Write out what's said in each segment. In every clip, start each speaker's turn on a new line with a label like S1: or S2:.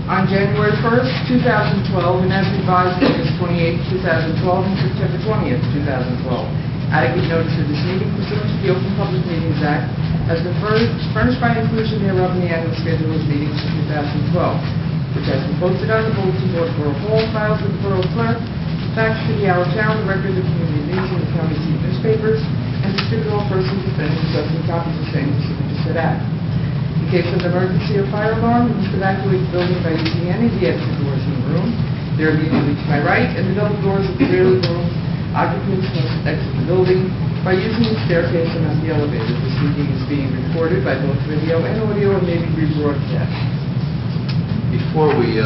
S1: On January 1st, 2012, and as revised on August 28th, 2012, and September 20th, 2012. Adequate notice of this meeting pursuant to the Open Public Meetings Act has been furnished by inclusion thereof in the annual schedule of meetings for 2012, which has been posted on the bulletin board for Borough Hall, filed with the Borough Clerk, attached to the Our Town, the record of community news in the county seat newspapers, and distributed all persons offending possessing copies of same pursuant to said act. In case of emergency or fire alarm, we must evacuate the building by using any of the exit doors in the room. They are immediately to my right, and the double doors at the rear of the room. Occupants must exit the building by using the staircase and not the elevator. This meeting is being recorded by both video and audio and may be rebroadcast.
S2: Before we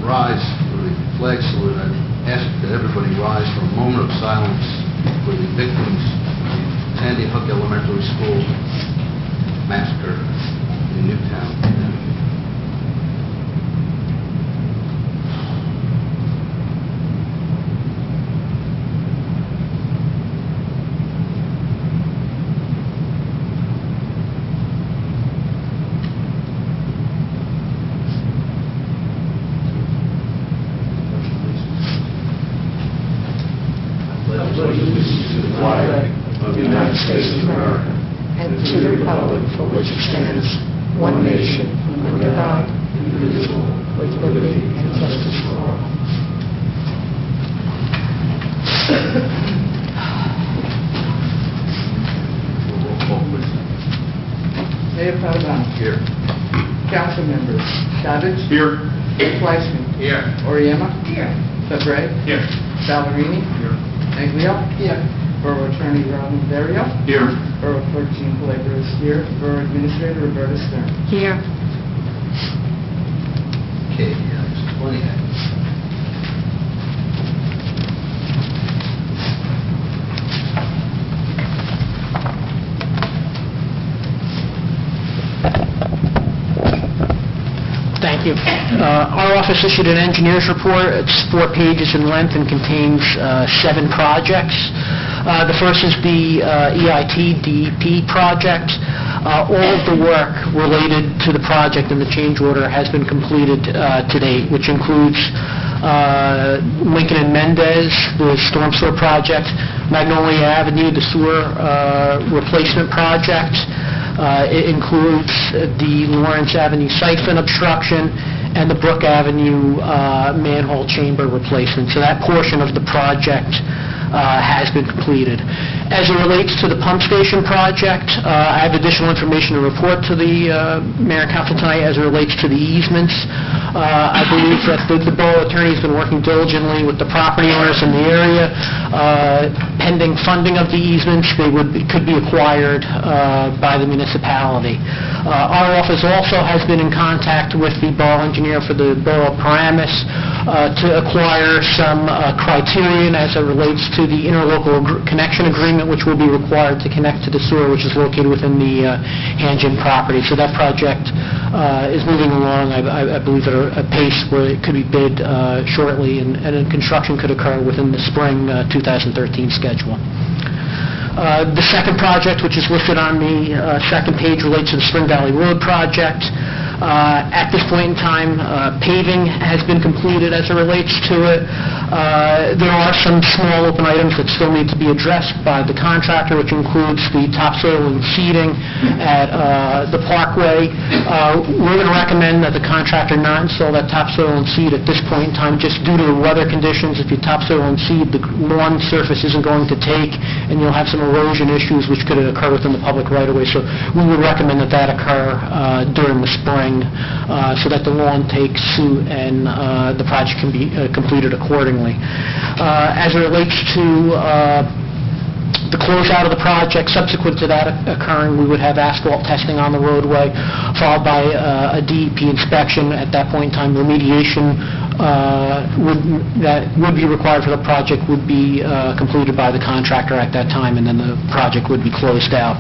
S2: rise for the flag salute, I ask that everybody rise for a moment of silence for the victims of the Sandy Hook Elementary School massacre in Newtown.
S3: To the flag of the United States of America and to the republic for which it stands, one nation, under God, indivisible, with liberty and justice for all.
S1: Mayor Paladano.
S2: Here.
S1: Council members: Savage.
S2: Here.
S1: Fleischman.
S2: Here.
S1: Oriema. Here. Fabre.
S2: Here.
S1: Ballerini.
S2: Here.
S1: Maglio. Here. Borough Attorney Ron Dario.
S2: Here.
S1: Borough Clerk Jean Pellegro is here. Borough Administrator Roberta Stern.
S4: Here.
S2: Okay, there's 20 items.
S4: Thank you. Our office issued an engineer's report. It's 4 pages in length and contains 7 projects. The first is the EIT DEP project. All of the work related to the project and the change order has been completed to date, which includes Lincoln and Mendez, the storm sewer project, Magnolia Avenue, the sewer replacement project. It includes the Lawrence Avenue siphon obstruction and the Brook Avenue manhole chamber replacement. So that portion of the project has been completed. As it relates to the pump station project, I have additional information to report to the Mayor and Council tonight as it relates to the easements. I believe that the Borough Attorney has been working diligently with the property owners in the area. Pending funding of the easements, they could be acquired by the municipality. Our office also has been in contact with the borough engineer for the Borough of Paramus to acquire some criterion as it relates to the interlocal connection agreement, which will be required to connect to the sewer, which is located within the Hangen property. So that project is moving along, I believe, at a pace where it could be bid shortly, and construction could occur within the spring 2013 schedule. The second project, which is listed on the second page, relates to the Spring Valley Road project. At this point in time, paving has been completed as it relates to it. There are some small open items that still need to be addressed by the contractor, which includes the topsoil and seeding at the parkway. We're going to recommend that the contractor not install that topsoil and seed at this point in time, just due to the weather conditions. If you topsoil and seed, the lawn surface isn't going to take, and you'll have some erosion issues which could occur within the public right-of-way. So we would recommend that that occur during the spring, so that the lawn takes suit and the project can be completed accordingly. As it relates to the closeout of the project, subsequent to that occurring, we would have asphalt testing on the roadway, followed by a DEP inspection. At that point in time, remediation that would be required for the project would be completed by the contractor at that time, and then the project would be closed out.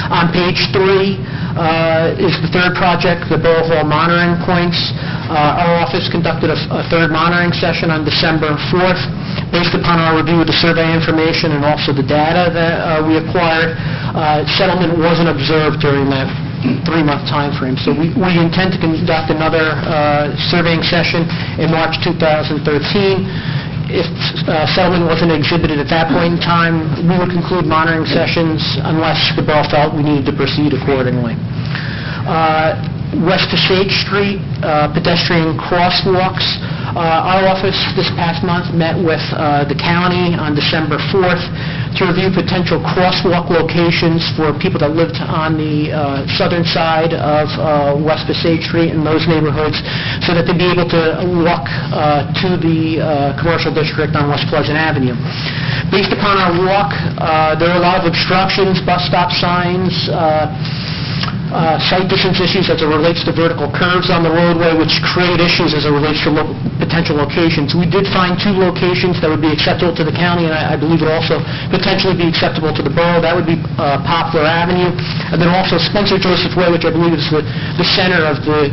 S4: On page 3 is the third project, the Borough Hall monitoring points. Our office conducted a third monitoring session on December 4th. Based upon our review of the survey information and also the data that we acquired, settlement wasn't observed during that 3-month time frame. So we intend to conduct another surveying session in March 2013. If settlement wasn't exhibited at that point in time, we would conclude monitoring sessions unless the borough felt we needed to proceed accordingly. West Passage Street, pedestrian crosswalks. Our office this past month met with the county on December 4th to review potential crosswalk locations for people that lived on the southern side of West Passage Street in those neighborhoods so that they'd be able to walk to the commercial district on West Pleasant Avenue. Based upon our walk, there are a lot of obstructions, bus stop signs, site distance issues as it relates to vertical curves on the roadway, which create issues as it relates to potential locations. We did find 2 locations that would be acceptable to the county, and I believe would also potentially be acceptable to the borough. That would be Poplar Avenue, and then also Spencer Joseph Way, which I believe is the center of the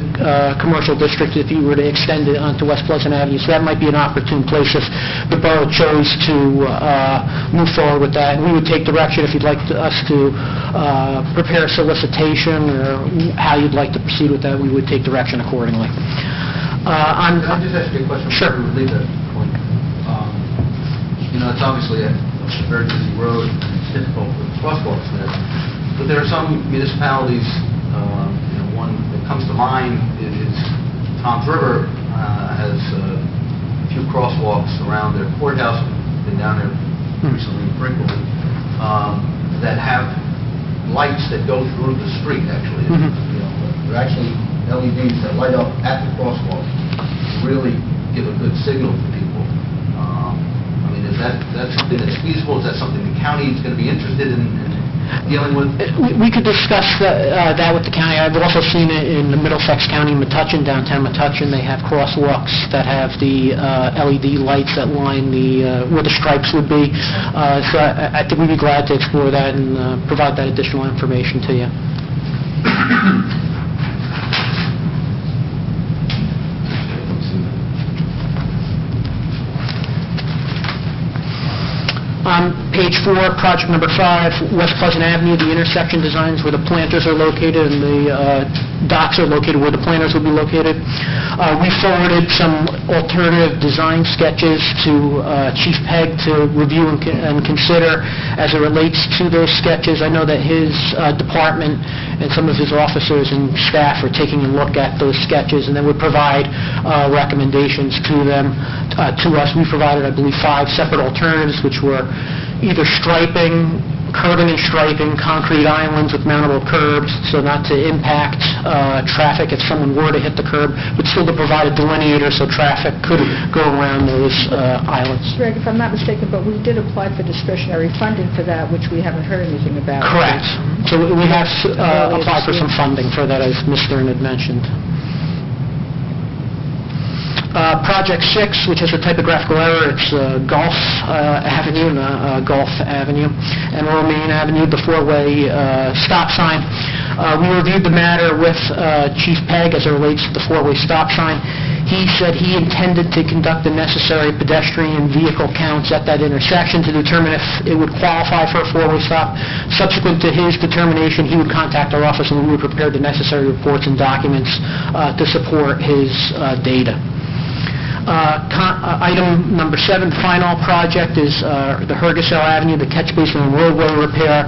S4: commercial district if you were to extend it onto West Pleasant Avenue. So that might be an opportune place if the borough chose to move forward with that. And we would take direction if you'd like us to prepare a solicitation or how you'd like to proceed with that. We would take direction accordingly.
S2: Can I just ask you a question?
S4: Sure.
S2: Before we leave that point? It's obviously a very busy road, it's difficult with crosswalks there, but there are some municipalities, one that comes to mind is Tom's River has a few crosswalks around their courthouse, been down there recently frequently, that have lights that go through the street, actually. They're actually LEDs that light up at the crosswalk, really give a good signal to people. Is that something that's feasible? Is that something the county is going to be interested in dealing with?
S4: We could discuss that with the county. I've also seen it in the Middlesex County, downtown Metuchen. They have crosswalks that have the LED lights that line where the stripes would be. So I think we'd be glad to explore that and provide that additional information to you. On page 4, project number 5, West Pleasant Avenue, the intersection designs where the planters are located and the docks are located where the planters will be located. We forwarded some alternative design sketches to Chief Pegg to review and consider as it relates to those sketches. I know that his department and some of his officers and staff are taking a look at those sketches and then would provide recommendations to them, to us. We provided, I believe, 5 separate alternatives, which were either striping, curbing and striping, concrete islands with mountable curbs, so not to impact traffic if someone were to hit the curb, but still to provide a delineator so traffic could go around those islands.
S3: Greg, if I'm not mistaken, but we did apply for discretionary funding for that, which we haven't heard anything about.
S4: Correct. So we have applied for some funding for that, as Ms. Stern had mentioned. Project 6, which has a typographical error, it's Gulf Avenue, Gulf Avenue, and Romaine Avenue, the 4-way stop sign. We reviewed the matter with Chief Pegg as it relates to the 4-way stop sign. He said he intended to conduct the necessary pedestrian vehicle counts at that intersection to determine if it would qualify for a 4-way stop. Subsequent to his determination, he would contact our office and we would prepare the necessary reports and documents to support his data. Item number 7, final project, is the Hergesell Avenue, the catch basin and roadway repair.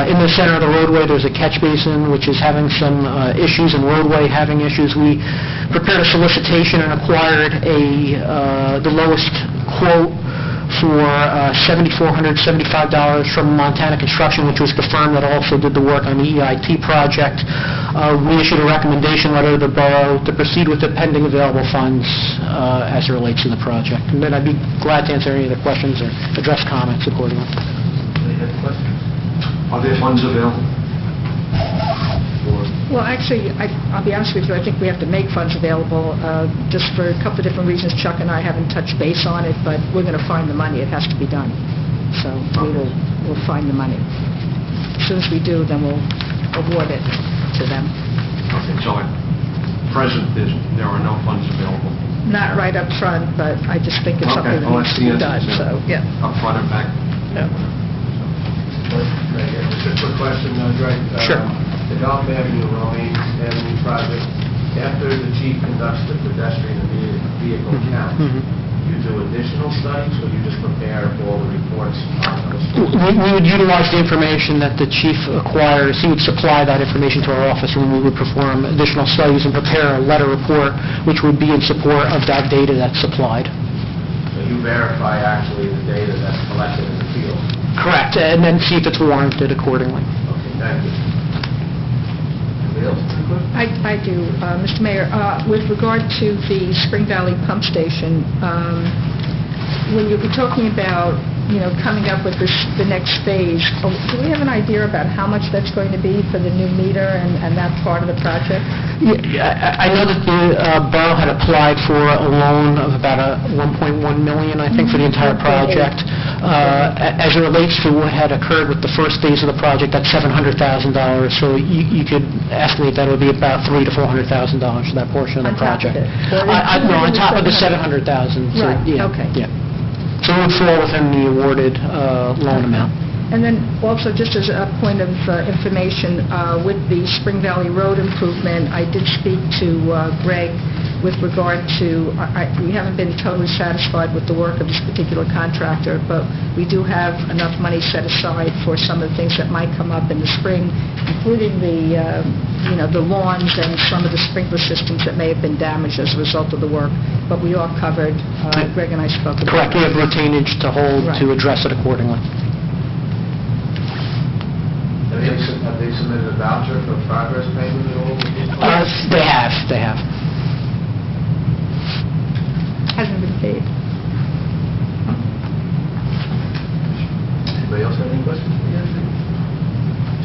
S4: In the center of the roadway, there's a catch basin which is having some issues and roadway having issues. We prepared a solicitation and acquired the lowest quote for $7,475 from Montana Construction, which was the firm that also did the work on the EIT project. We issued a recommendation letter to the borough to proceed with the pending available funds as it relates to the project. And then I'd be glad to answer any of the questions or address comments accordingly.
S2: Any other questions?
S5: Are there funds available?
S3: Well, actually, I'll be honest with you, I think we have to make funds available just for a couple of different reasons. Chuck and I haven't touched base on it, but we're going to find the money. It has to be done. So we'll find the money. As soon as we do, then we'll award it to them.
S5: Okay, so at present, there are no funds available?
S3: Not right up front, but I just think it's something that needs to be done, so, yeah.
S5: Up front and back?
S3: Yeah.
S5: Just a quick question, Greg.
S4: Sure.
S6: the Gulf Avenue, Romaine Avenue project, after the chief conducts the pedestrian and vehicle count, you do additional studies, or you just prepare all the reports on those?
S4: We would utilize the information that the chief acquires. He would supply that information to our office, and we would perform additional studies and prepare a letter report, which would be in support of that data that's supplied.
S6: So you verify actually the data that's collected in the field?
S4: Correct, and then see if it's warranted accordingly.
S6: Okay, thank you.
S2: Anybody else? Any questions?
S3: I do. Mr. Mayor, with regard to the Spring Valley Pump Station, when you were talking about, coming up with the next phase, do we have an idea about how much that's going to be for the new meter and that part of the project?
S4: Yeah, I know that the borough had applied for a loan of about $1.1 million, I think, for the entire project. As it relates to what had occurred with the first phase of the project, that's $700,000, so you could estimate that it would be about $300,000 to $400,000 for that portion of the project. No, on top of the $700,000.
S3: Right, okay.
S4: Yeah. So it would fall within the awarded loan amount.
S3: And then also, just as a point of information, with the Spring Valley Road improvement, I did speak to Greg with regard to, we haven't been totally satisfied with the work of this particular contractor, but we do have enough money set aside for some of the things that might come up in the spring, including the lawns and some of the sprinkler systems that may have been damaged as a result of the work. But we are covered. Greg and I spoke about it.
S4: Correct. We have retainage to hold to address it accordingly.
S6: Have they submitted a voucher for progress payment at all?
S4: They have.
S3: Hasn't been paid.
S2: Anybody else have any questions?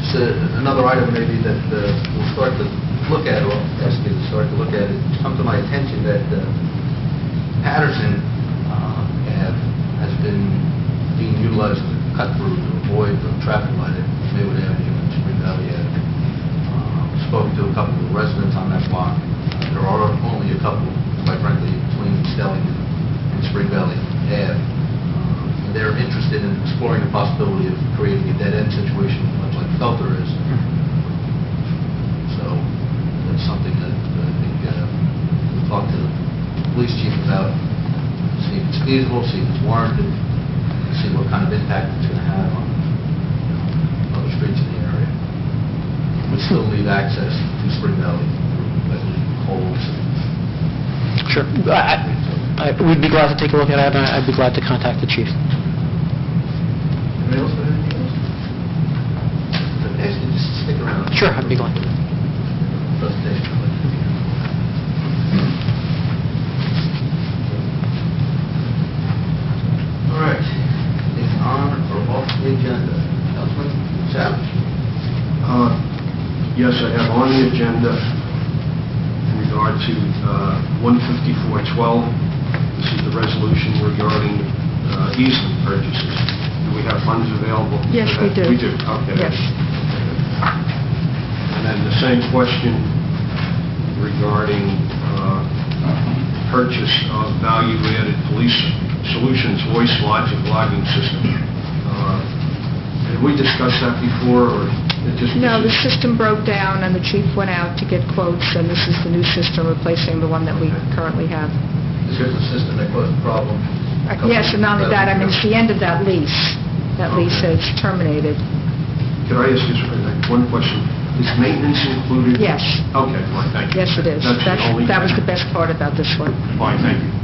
S2: Just another item maybe that we'll start to look at, or ask you to start to look at. It's come to my attention that Patterson has been being utilized as a cut through to avoid the traffic light at Maywood Avenue and Spring Valley Avenue. Spoke to a couple of residents on that block. There are only a couple, quite frankly, between Stelling and Spring Valley Ave. They're interested in exploring the possibility of creating a dead-end situation, much like Felter is. So that's something that I think we'll talk to the police chief about, see if it's feasible, see if it's warranted, see what kind of impact it's going to have on other streets in the area. We still leave access to Spring Valley through, I believe, holes.
S4: Sure. We'd be glad to take a look at it, and I'd be glad to contact the chief.
S2: Anybody else have anything else? I'd ask you just to stick around.
S4: Sure, I'd be glad.
S2: Presentation. All right. Anything on or off the agenda? Councilman Savage?
S5: Yes, I have on the agenda in regard to 15412. This is the resolution regarding easement purchases. Do we have funds available?
S3: Yes, we do.
S5: We do, okay.
S3: Yes.
S5: And then the same question regarding purchase of value-added police solutions voice logging system. Did we discuss that before, or it just...
S3: No, the system broke down, and the chief went out to get quotes, and this is the new system replacing the one that we currently have.
S2: This is the system that caused the problem.
S3: Yes, and not only that, I mean, it's the end of that lease. That lease has terminated.
S5: Could I ask you one question? Is maintenance included?
S3: Yes.
S5: Okay, fine, thank you.
S3: Yes, it is. That was the best part about this one.
S5: Fine, thank you.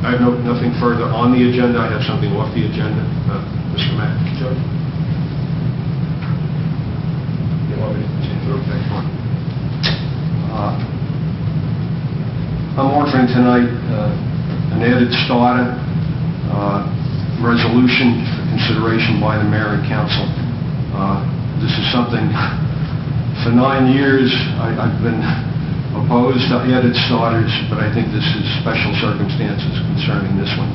S5: I have nothing further on the agenda. I have something off the agenda. Mr. Mack.
S2: Judge? You want me to continue? Okay, fine.
S5: I'm offering tonight an added starter resolution for consideration by the mayor and council. This is something, for 9 years, I've been opposed to added starters, but I think this is special circumstances concerning this one.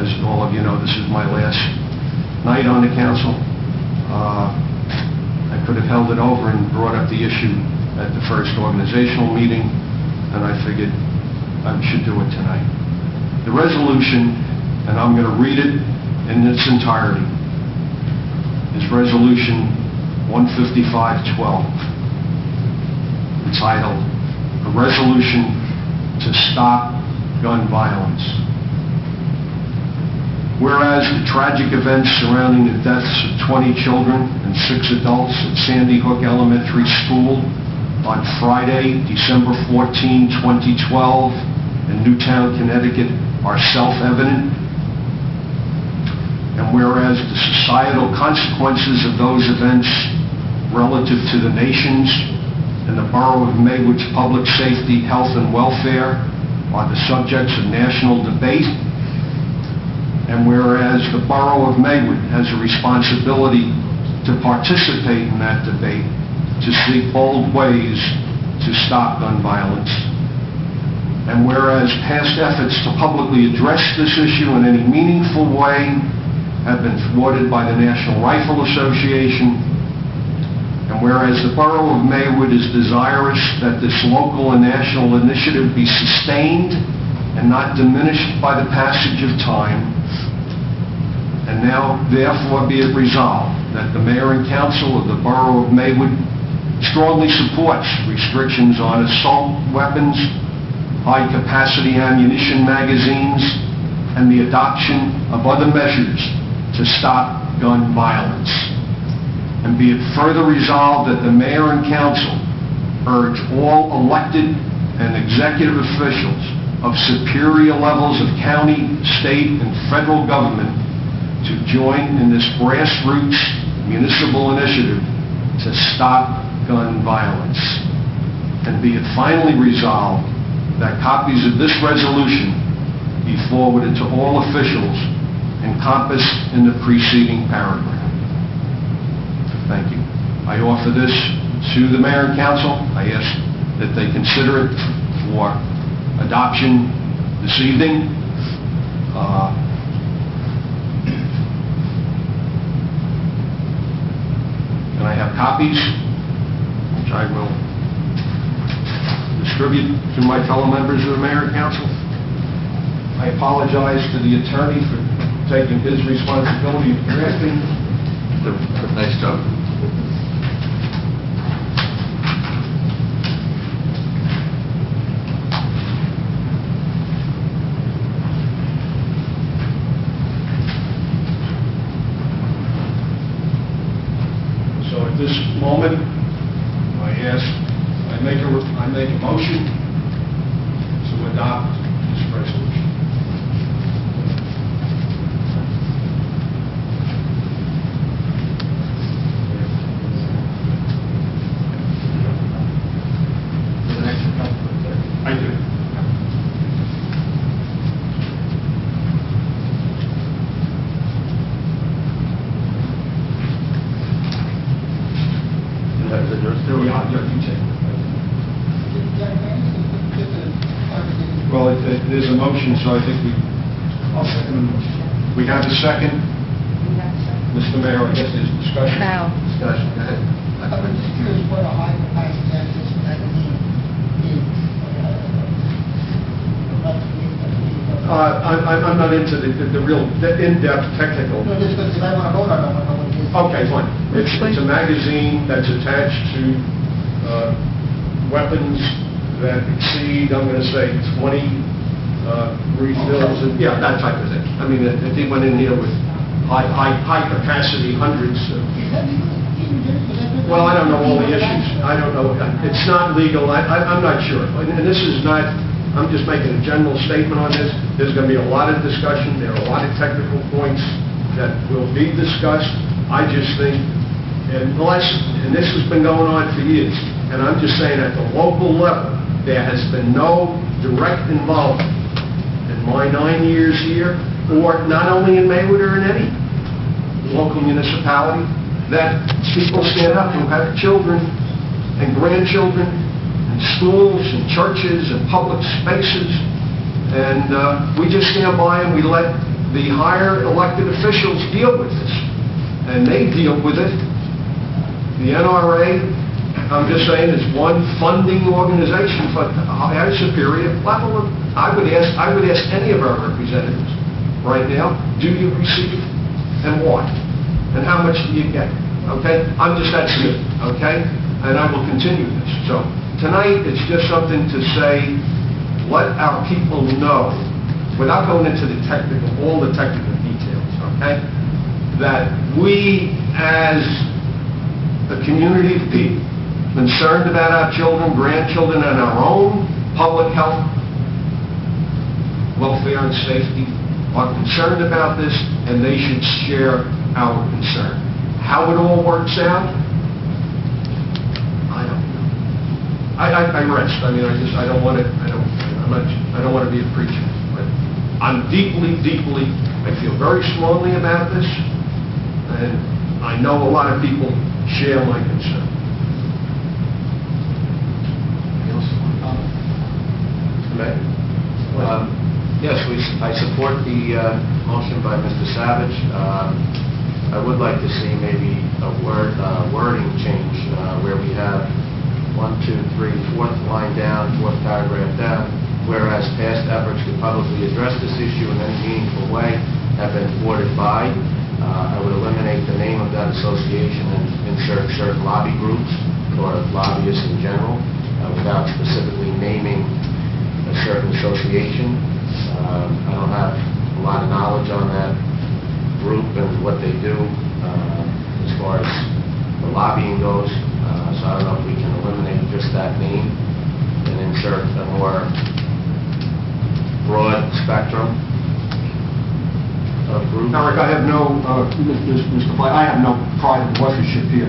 S5: As all of you know, this is my last night on the council. I could have held it over and brought up the issue at the first organizational meeting, and I figured I should do it tonight. The resolution, and I'm going to read it in its entirety, is Resolution 15512, entitled, "A Resolution to Stop Gun Violence." Whereas the tragic events surrounding the deaths of 20 children and 6 adults at Sandy Hook Elementary School on Friday, December 14, 2012, in Newtown, Connecticut, are self-evident. And whereas the societal consequences of those events relative to the nation's and the Borough of Maywood's public safety, health, and welfare are the subjects of national debate. And whereas the Borough of Maywood has a responsibility to participate in that debate, to seek bold ways to stop gun violence. And whereas past efforts to publicly address this issue in any meaningful way have been thwarted by the National Rifle Association. And whereas the Borough of Maywood is desirous that this local and national initiative be sustained and not diminished by the passage of time. And now, therefore, be it resolved that the Mayor and Council of the Borough of Maywood strongly supports restrictions on assault weapons, high-capacity ammunition magazines, and the adoption of other measures to stop gun violence. And be it further resolved that the Mayor and Council urge all elected and executive officials of superior levels of county, state, and federal government to join in this grassroots municipal initiative to stop gun violence. And be it finally resolved that copies of this resolution be forwarded to all officials encompassed in the preceding paragraph. Thank you. I offer this to the Mayor and Council. I ask that they consider it for adoption this evening. And I have copies, which I will distribute to my fellow members of the Mayor and Council. I apologize to the attorney for taking his responsibility of drafting.
S2: Nice job.
S5: So at this moment, I make a motion to adopt this resolution. I do. You take it. Well, there's a motion, so I think we have a second. Mr. Mayor, I guess there's discussion.
S3: Now,
S2: Discussion, go ahead.
S7: I'm just curious what a high-capacity ammunition magazine is.
S5: I'm not into the real in-depth technical.
S7: No, just because if I want to vote on it, I want to know what it is.
S5: Okay, fine. It's a magazine that's attached to weapons that exceed, I'm going to say, 20 refills, and yeah, that type of thing. I mean, if he went in here with high capacity hundreds. Well, I don't know all the issues. I don't know. It's not legal. I'm not sure. And this is not, I'm just making a general statement on this. There's going to be a lot of discussion. There are a lot of technical points that will be discussed. I just think, and this has been going on for years, and I'm just saying at the local level, there has been no direct involvement in my 9 years here, or not only in Maywood or in any local municipality, that people stand up who have children and grandchildren in schools and churches and public spaces, and we just stand by and we let the higher elected officials deal with this, and they deal with it. The NRA, I'm just saying, is one funding organization at a superior level. I would ask any of our representatives right now, do you receive and what? And how much do you get? okay? I'm just that serious, okay? And I will continue this. So tonight, it's just something to say, let our people know, without going into the technical, all the technical details, okay? That we, as a community of people, concerned about our children, grandchildren, and our own public health, welfare, and safety, are concerned about this, and they should share our concern. How it all works out, I don't know. I rest. I mean, I don't want to. I don't want to be a preacher. But I'm deeply, I feel very strongly about this, and I know a lot of people share my concern.
S6: Yes, I support the motion by Mr. Savage. I would like to see maybe a wording change where we have 4th line down, 4th paragraph down, whereas past efforts to publicly address this issue in any meaningful way have been thwarted by. I would eliminate the name of that association and insert certain lobby groups or lobbyists in general without specifically naming a certain association. I don't have a lot of knowledge on that group and what they do as far as the lobbying goes, so I don't know if we can eliminate just that name and insert a more broad spectrum of groups.
S5: Eric, I have no, Mr. Flay, I have no pride in authorship here.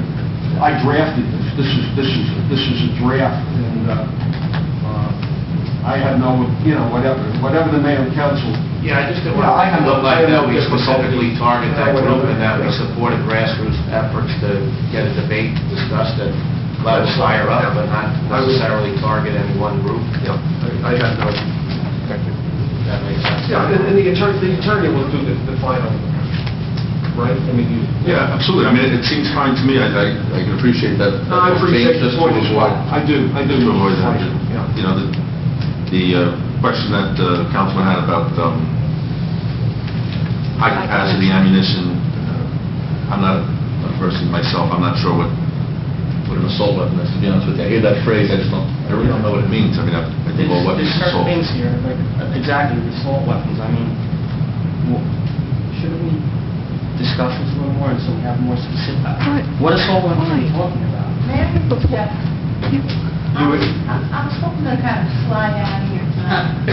S5: I drafted this. This is a draft, and I have no, whatever the mayor and council.
S6: Yeah, I just didn't want to look like that we specifically target that group and that we supported grassroots efforts to get a debate discussed at levels higher up, but not necessarily target any one group.
S5: Yeah, I have no.
S6: That makes sense.
S5: Yeah, and the attorney will do the final, right? I mean,
S8: Yeah, absolutely. I mean, it seems fine to me. I can appreciate that.
S5: No, I appreciate
S8: just
S5: the point as well. I do.
S8: To avoid that.
S5: Yeah.
S8: You know, the question that Councilman had about high-capacity ammunition, I'm not a person myself. I'm not sure what an assault weapon is, to be honest with you. I hear that phrase, I really don't know what it means. I mean, I think all weapons
S9: There's
S8: are
S9: certain
S8: assault.
S9: things here, like exactly the assault weapons. I mean, shouldn't we discuss this a little more so we have more specific? What assault weapons are we talking about?
S3: May I interject?
S10: I'm hoping to kind of slide out of here tonight.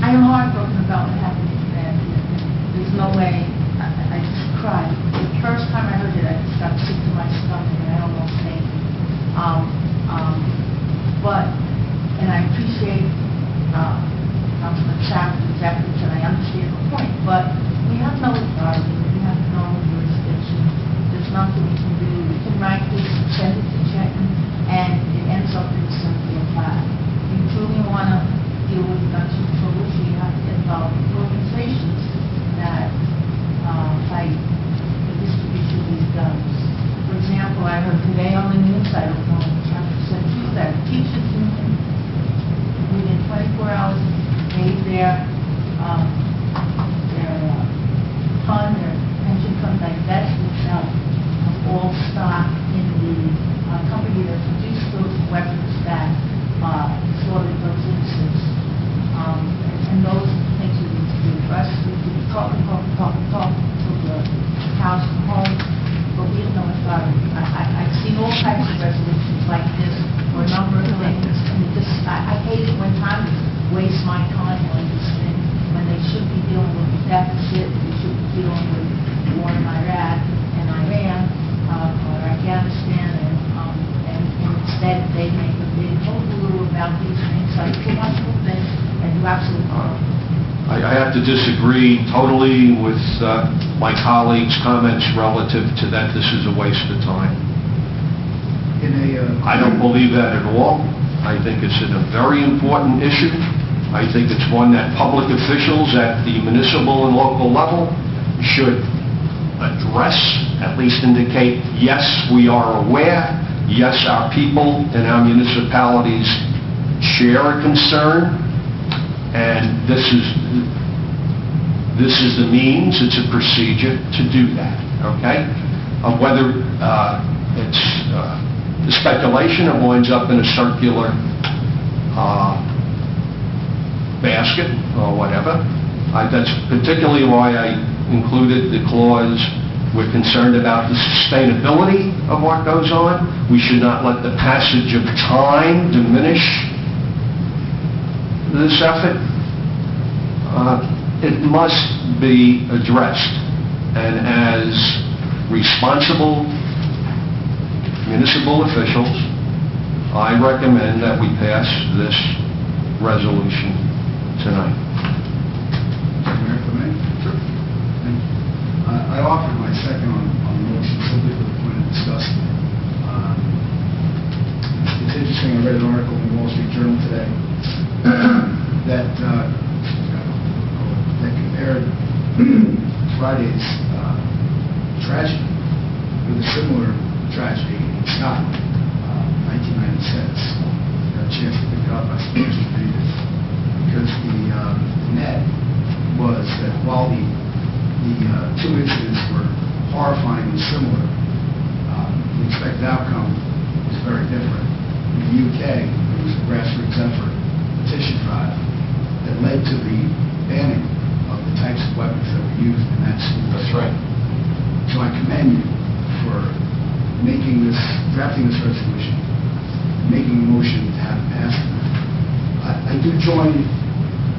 S10: I am heartbroken about what happened today. There's no way. I just cried. The first time I heard it, I just got sick to my stomach and I almost fainted. And I appreciate Councilman Chapman's efforts and I understand the point, but we have no authority, we have no jurisdiction. There's nothing we can do. We can write this and send it to Trenton, and it ends up in simply a file. If you truly want to deal with gun control issue, you have to involve organizations that fight the distribution of these guns. For example, I heard today on the news, I don't know which said too, that teachers union within 24 hours paid their fund, their pension fund, divest itself of all stock in the company that produced those weapons that slaughtered those innocents. And those are the things we need to do. For us, we can talk to the House and home, but we have no authority. I've seen all types of resolutions like this for a number of things, and I hate it when Congress wastes my time on these things, when they should be dealing with the deficit, they should be dealing with the war in Iraq and Iran, or Afghanistan, and instead they make a big hullabaloo about these things, like wonderful things, and you absolutely are.
S5: I have to disagree totally with my colleagues' comments relative to that this is a waste of time. I don't believe that at all. I think it's a very important issue. I think it's one that public officials at the municipal and local level should address, at least indicate, yes, we are aware, yes, our people and our municipalities share a concern, and this this is the means, it's a procedure to do that, okay? Whether it's the speculation, it winds up in a circular basket or whatever. That's particularly why I included the clause, we're concerned about the sustainability of what goes on. We should not let the passage of time diminish this effort. It must be addressed. And as responsible municipal officials, I recommend that we pass this resolution tonight.
S11: Mayor, if I may? Sure. I offered my second on the motion simply for the point of discussing. It's interesting, I read an article in the Wall Street Journal today that compared Friday's tragedy with a similar tragedy in Scotland, 1996. Got a chance to pick it up, I suppose, to read it. Because the net was that while the two incidents were horrifying and similar, the expected outcome was very different. In the UK, there was a grassroots effort, petition drive, that led to the banning of the types of weapons that were used in that school.
S5: That's right.
S11: So I commend you for drafting this resolution, making a motion to have it passed. I do join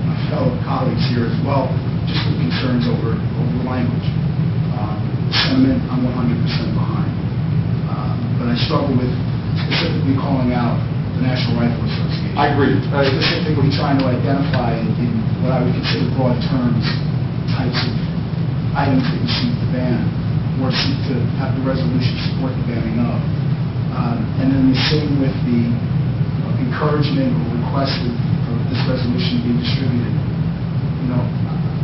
S11: my fellow colleagues here as well, just with concerns over the language. The sentiment, I'm 100% behind. But I struggle with specifically calling out the National Rifle Association.
S5: I agree.
S11: Specifically trying to identify in what I would consider broad terms, types of items that you seek to ban, or seek to have the resolution support the banning of. And then the same with the encouragement or request for this resolution to be distributed. You know,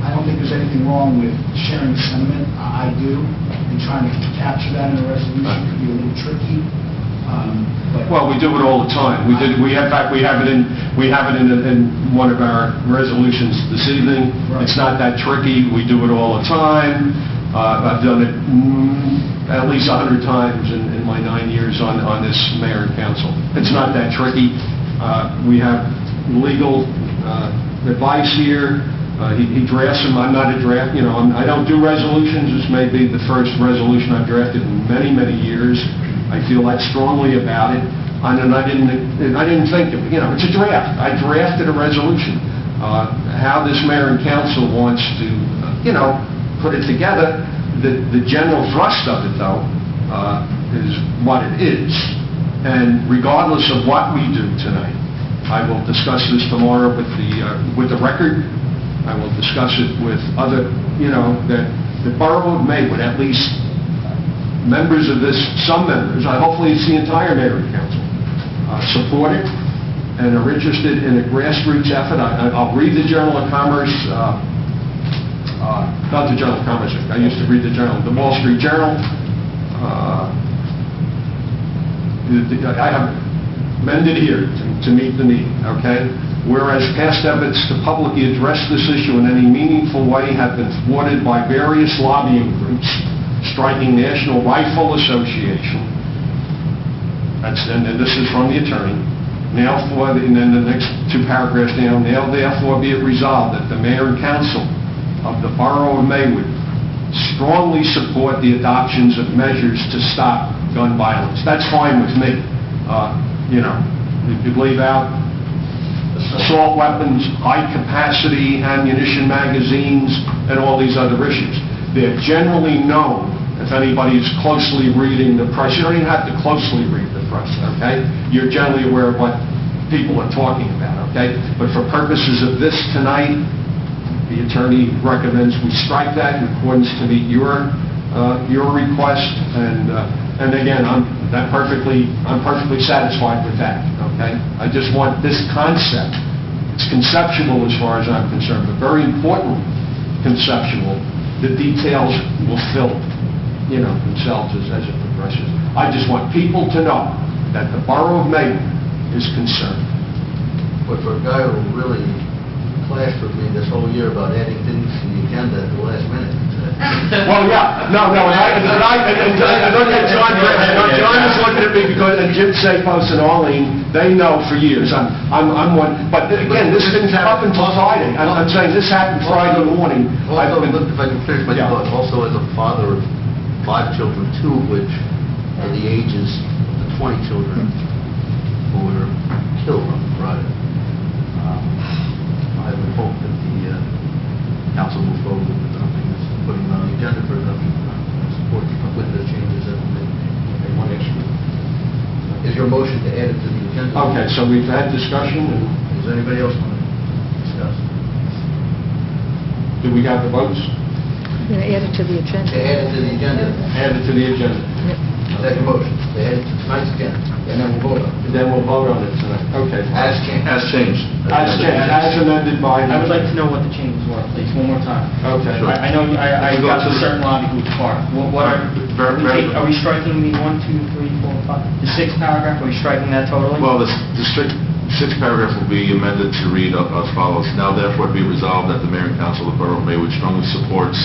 S11: I don't think there's anything wrong with sharing the sentiment. I do, and trying to capture that in a resolution could be a little tricky. But
S5: Well, we do it all the time. In fact, we have it in one of our resolutions this evening.
S11: Right.
S5: It's not that tricky. We do it all the time. I've done it at least 100 times in my 9 years on this mayor and council. It's not that tricky. We have legal advice here. He drafts them. I'm not a draft, I don't do resolutions. This may be the first resolution I've drafted in many, many years. I feel that strongly about it. And I didn't think of it. It's a draft. I drafted a resolution. How this mayor and council wants to, put it together, the general thrust of it, though, is what it is. And regardless of what we do tonight, I will discuss this tomorrow with the record. I will discuss it with other, that the Borough of Maywood, at least members of this, some members, hopefully it's the entire mayor and council, support it and are interested in a grassroots effort. I'll read the Journal of Commerce, not the Journal of Commerce, I used to read the Wall Street Journal. I have mended here to meet the need, okay? Whereas past efforts to publicly address this issue in any meaningful way have been thwarted by various lobbying groups, striking National Rifle Association. And this is from the attorney. And then the next two paragraphs down, now therefore be it resolved that the mayor and council of the Borough of Maywood strongly support the adoptions of measures to stop gun violence. That's fine with me. You could leave out assault weapons, high-capacity ammunition magazines, and all these other issues. They're generally known, if anybody is closely reading the press. You don't even have to closely read the press, okay? You're generally aware of what people are talking about, okay? But for purposes of this tonight, the attorney recommends we strike that in accordance to meet your request, and again, I'm perfectly satisfied with that, okay? I just want this concept. It's conceptual as far as I'm concerned, but very important conceptual. The details will fill, themselves as it progresses. I just want people to know that the Borough of Maywood is concerned.
S2: But for a guy who really clashed with me this whole year about adding things to the agenda at the last minute.
S5: Well, yeah, no, John is looking at me because, and Jim Sapos and Arlene, they know for years, I'm one, but again, this didn't happen until Friday. I'm saying this happened Friday morning.
S2: Also, if I can finish my
S5: Yeah.
S2: thought, also as a father of 5 children, 2 of which are the ages of the 20 children who were killed on Friday. I would hope that the council move forward with something that's putting it on the agenda for adoption. Support with the changes that we want next week. Is your motion to add it to the agenda?
S5: Okay, so we've had discussion, and
S2: Does anybody else want to discuss?
S5: do we have the votes?
S3: You're going to add it to the agenda.
S2: To add it to the agenda.
S5: Add it to the agenda.
S2: Second motion, to add it to tonight's agenda, and then we'll vote on it.
S5: And then we'll vote on it tonight. Okay.
S2: As changed.
S8: Has changed.
S5: As amended by...
S9: I would like to know what the changes were, please, one more time.
S5: Okay.
S8: Sure.
S9: I know I
S8: We go
S9: got
S8: to
S9: a
S8: the-
S9: certain lobby group part. What are we striking the 1, 2, 3, 4, 5, the 6th paragraph? Are we striking that totally?
S8: Well, the sixth paragraph will be amended to read as follows. Now therefore be resolved that the mayor and council of the Borough of Maywood strongly supports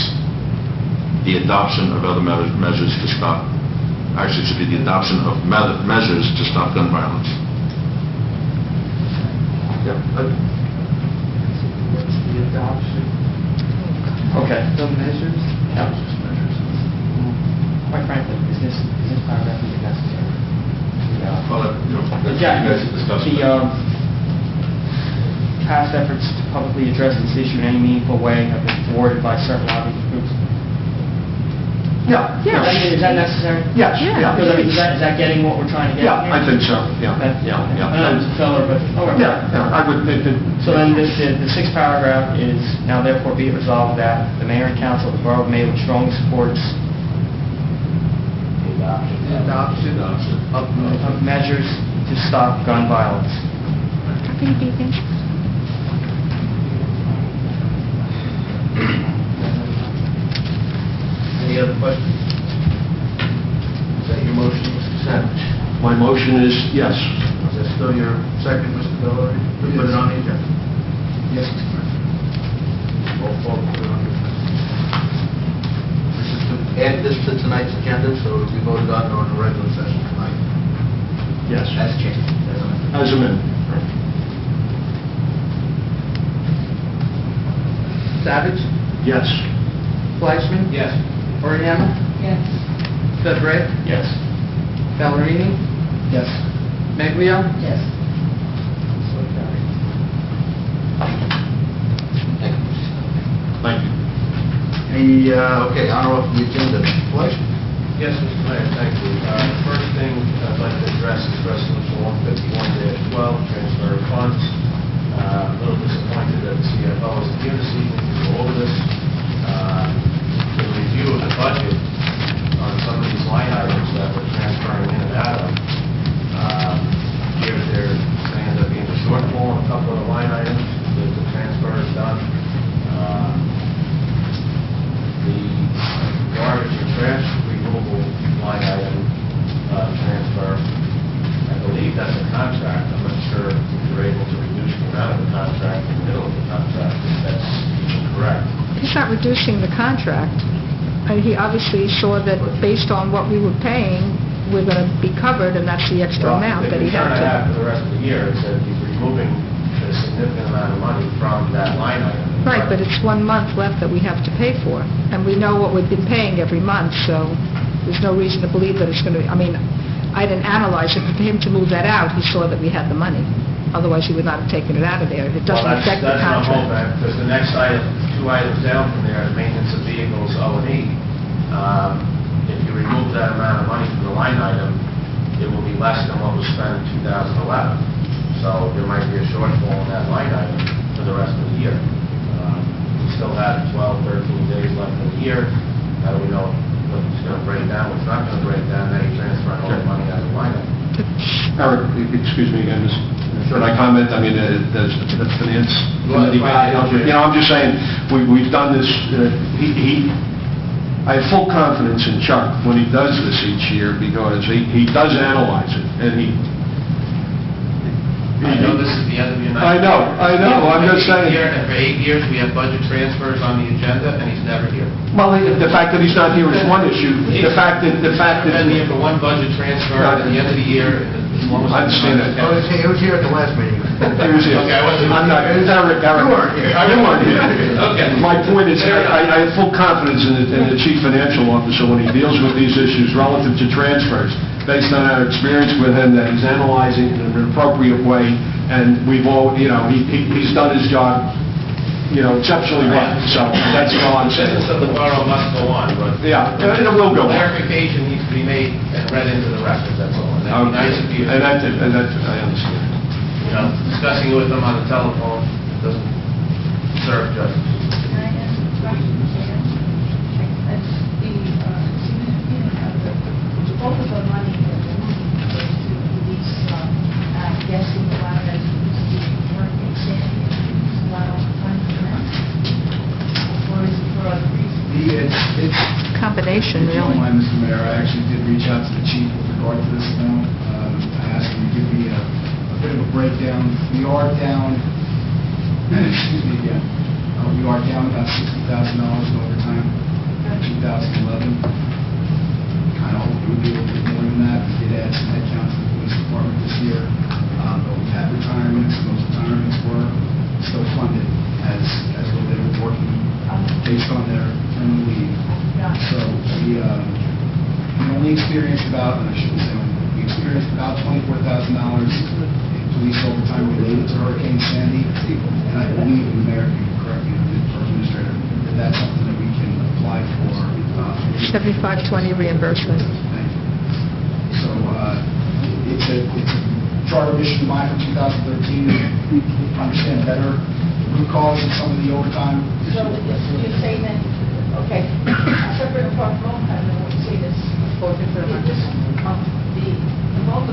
S8: the adoption of other measures to stop, actually it should be the adoption of measures to stop gun violence.
S5: Yeah.
S1: What's the adoption?
S9: Okay.
S1: The measures?
S9: Yeah. Quite frankly, is this paragraph even necessary?
S8: Well,
S9: Yeah,
S8: you guys can discuss it.
S9: the past efforts to publicly address this issue in any meaningful way have been thwarted by certain lobby groups.
S5: Yeah.
S3: Yeah.
S9: Is that necessary?
S5: Yes,
S3: Yeah.
S9: Because I mean,
S5: yeah.
S9: is that getting what we're trying to get?
S5: Yeah, I think so, yeah.
S9: Okay.
S5: Yeah,
S9: I
S5: yeah.
S9: know it's a filler, but, all right.
S5: Yeah, I would think that...
S9: So then the 6th paragraph is, now therefore be it resolved that the mayor and council of the Borough of Maywood strongly supports
S1: The adoption
S9: of measures to stop gun violence.
S3: How can you be against?
S2: Any other questions? Is that your motion, Mr. Savage?
S5: My motion is yes.
S2: Is that still your second, Mr. Bellori? To put it on the agenda?
S11: Yes, Mr. President.
S2: Roll call, put it on the agenda. This is to add this to tonight's agenda, so it'll be voted on the regular session tonight.
S5: Yes.
S2: As changed. As amended.
S5: As amended.
S1: Savage?
S5: Yes.
S1: Fleischman?
S5: Yes.
S1: Oriana?
S10: Yes.
S1: Sedgwick?
S9: Yes.
S1: Ballerini?
S11: Yes.
S1: Meglio?
S10: Yes.
S1: So carried.
S2: Thank you.
S8: Thank you.
S2: Okay, honor off the agenda, Mr. Fleischman.
S6: Yes, Mr. Mayor, thank you. The first thing I'd like to address is Resolution 151-12, transfer of funds. A little disappointed that the CFO isn't here this evening to go over this. The review of the budget on some of these line items that we're transferring in and out of, here they're saying there being a shortfall in a couple of the line items that the transfer is done. The garbage and trash removal line item transfer, I believe that's a contract. I'm not sure if you're able to reduce the amount of the contract in the middle of the contract, if that's even correct.
S3: He's not reducing the contract. He obviously saw that based on what we were paying, we're going to be covered, and that's the extra amount that he had
S6: The concern I have
S3: to...
S6: for the rest of the year is that he's removing a significant amount of money from that line item.
S3: Right, but it's 1 month left that we have to pay for, and we know what we've been paying every month, so there's no reason to believe that it's going to... I mean, I didn't analyze it, but for him to move that out, he saw that we had the money. Otherwise, he would not have taken it out of there. It doesn't affect the
S6: That's what I'm
S3: contract.
S6: hoping, because the next item, 2 items down from there, the maintenance of vehicles, O&E. If you remove that amount of money from the line item, it will be less than what was spent in 2011. So there might be a shortfall in that line item for the rest of the year. We still have 12, 13 days left in the year. How do we know what's going to break down, what's not going to break down, then you transfer all the money out of the line item?
S5: Eric, excuse me again, should I comment? I mean, there's the finance committee. I'm just saying, we've done this, I have full confidence in Chuck when he does this each year, because he does analyze it, and
S6: I know this is the end of your night.
S5: I know, I'm just saying.
S6: And for 8 years, we have budget transfers on the agenda, and he's never here.
S5: Well, the fact that he's not here is one issue. The fact that...
S6: He's been here for one budget transfer at the end of the year, and as long as...
S5: I understand that.
S2: He was here at the last meeting.
S5: He was here.
S6: Okay, I wasn't...
S5: I'm not, Eric.
S2: You weren't here.
S5: You weren't here.
S6: Okay.
S5: My point is, I have full confidence in the chief financial officer when he deals with these issues relative to transfers, based on our experience with him, that he's analyzing in an appropriate way, and we've all, he's done his job, exceptionally well. So that's all I'm saying.
S6: Business of the borough must go on, but...
S5: Yeah, it will go on.
S6: Clarification needs to be made and read into the record, that's all. And that'd be nice if you...
S5: And that, I understand.
S6: Discussing it with them on the telephone doesn't serve justice.
S10: Can I ask a question, Chair? That's the significant of the bulk of the money that we're looking for to release, I'm guessing a lot of that is the hurricane Sandy, a lot of funds for that? Or is it for other reasons?
S11: It's
S3: Combination,
S11: If you don't
S3: really.
S11: mind, Mr. Mayor, I actually did reach out to the chief with regard to this now. I asked him to give me a bit of a breakdown. We are down, excuse me again, we are down about $60,000 in overtime in 2011. Kind of hope we'll be able to do more than that. We did add some headcount to the police department this year, but we've had retirements, and those retirements were still funded as though they were working based on their terminal leave. So we only experienced about, and I shouldn't say only, we experienced about $24,000 in police overtime related to Hurricane Sandy. And I believe, and the mayor can correct me, or administrator, that that's something that we can apply for.
S3: 7520 reimbursement.
S11: Thank you. So it's a charter mission of mine from 2013 to understand better the root cause of some of the overtime.
S10: So you're saying that, okay, separate and apart from, I don't know what you say this, the bulk of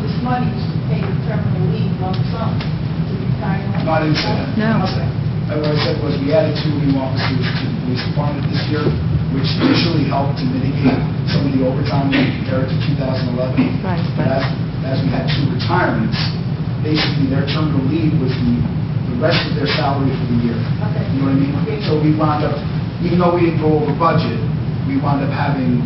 S10: this money is to pay the terminal leave lump sum to retire.
S11: No, I didn't say that.
S3: No.
S11: What I said was we added 2 new officers to the police department this year, which initially helped to mitigate some of the overtime when compared to 2011.
S3: Right.
S11: But as we had 2 retirements, basically their terminal leave was the rest of their salary for the year.
S10: Okay.
S11: You know what I mean? So we wound up, even though we didn't go over budget, we wound up having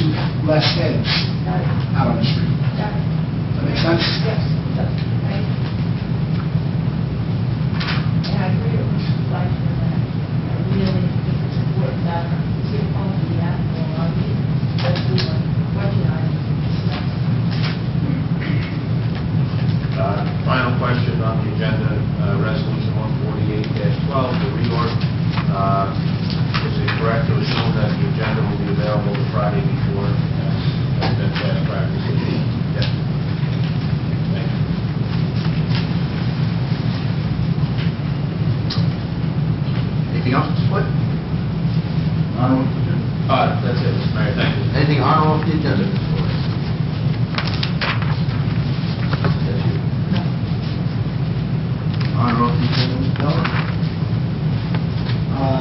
S11: 2 less heads
S10: Got it.
S11: out on the street.
S10: Got it.
S11: Does that make sense?
S10: Yes, it does. Thank you. And I agree with Mr. Fleischer that I really think it's important that our CFO be at all our meetings, especially when budget items are discussed.
S6: Final question on the agenda, Resolution 148-12, the reorg. Is it correct to assume that the agenda will be available the Friday before, as been past practice? Yes. Thank you.
S2: Anything else, Mr. Flynn?
S6: That's it, Mr. Mayor, thank you.
S2: Anything on or off the agenda, Mr. Flynn? That's you. On or off the agenda, Mr. Miller?
S11: No.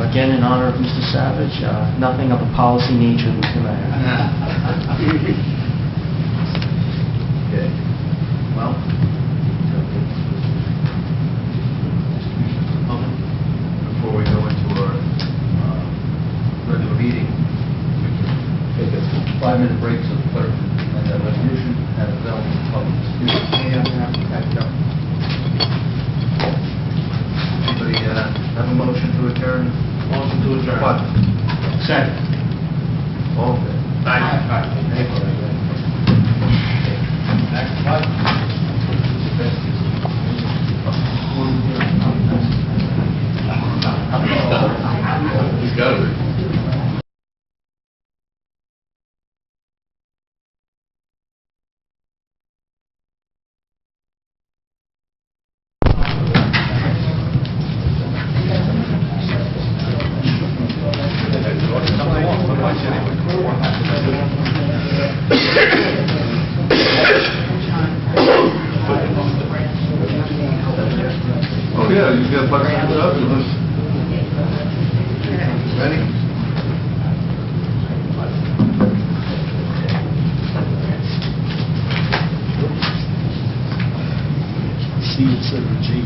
S9: Again, in honor of Mr. Savage, nothing of a policy nature, Mr. Mayor.
S2: Okay. Well, before we go into our regular meeting, we can take a 5-minute break so the clerk can read that resolution and available to public dispute. Anybody have a motion to adjourn?
S6: Motion to adjourn.
S2: What?
S9: Second.
S2: All in favor?
S6: Aye.
S2: Next, what? He's got it.
S11: instead of a G.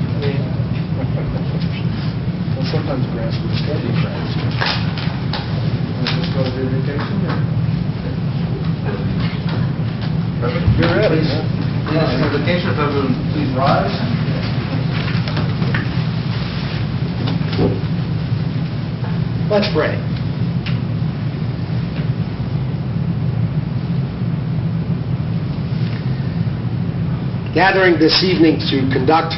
S11: Well, sometimes grass looks good.
S1: Let's go to the invitation.
S2: You're ready. Please, invocation, if everyone please rise.
S4: Let's pray. Gathering this evening to conduct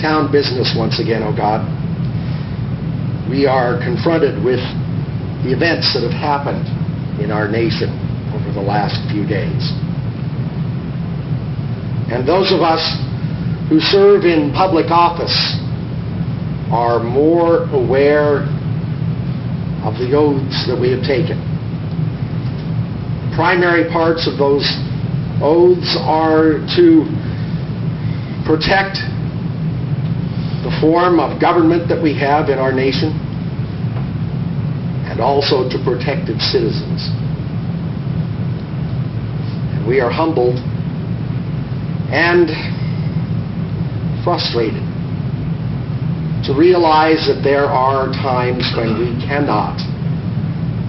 S4: town business once again, O God, we are confronted with the events that have happened in our nation over the last few days. And those of us who serve in public office are more aware of the oaths that we have taken. Primary parts of those oaths are to protect the form of government that we have in our nation, and also to protect its citizens. And we are humbled and frustrated to realize that there are times when we cannot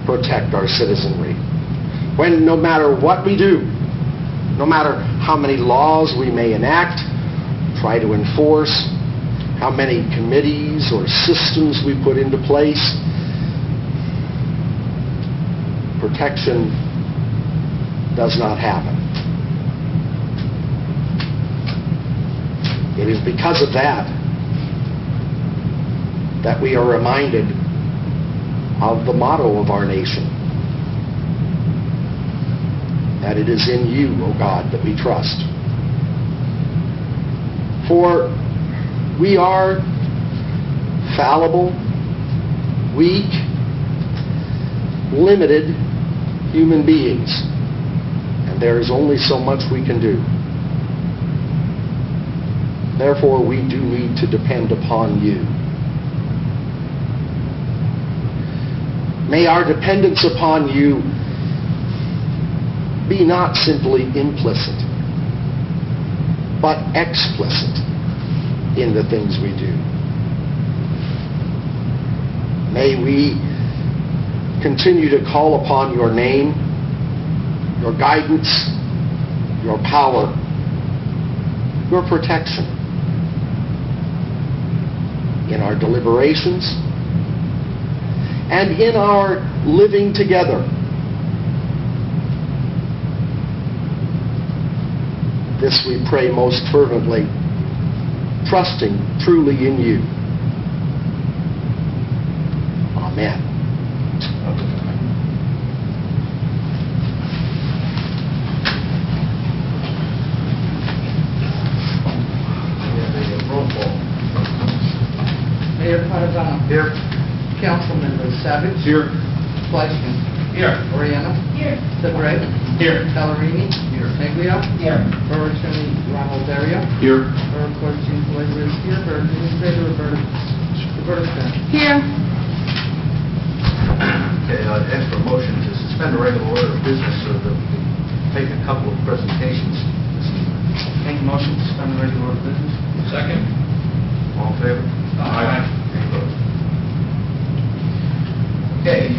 S4: protect our citizenry. When no matter what we do, no matter how many laws we may enact, try to enforce, how many committees or systems we put into place, protection does not happen. It is because of that that we are reminded of the motto of our nation, that it is in you, O God, that we trust. For we are fallible, weak, limited human beings, and there is only so much we can do. Therefore, we do need to depend upon you. May our dependence upon you be not simply implicit, but explicit in the things we do. May we continue to call upon your name, your guidance, your power, your protection in our deliberations and in our living together. This we pray most fervently, trusting truly in you. Amen.
S2: Roll call.
S1: Mayor Paravano.
S2: Here.
S1: Council members Savage.
S2: Here.
S1: Fleischman.
S2: Here.
S1: Oriana.
S10: Here.
S1: Segre.
S2: Here.
S1: Pellerini.
S2: Here.
S1: Neglia.
S7: Here.
S1: Borough Attorney Ronald Dario.
S2: Here.
S1: Borough Clerk Jean Pellegrini is here. Borough Administrator Roberta Smith.
S10: Here.
S2: Okay, I'd ask for a motion to suspend the regular order of business so that we can take a couple of presentations this evening.
S9: Make a motion to suspend the regular order of business.
S8: Second.
S2: All in favor?
S8: Aye.
S2: Any opposed? Okay.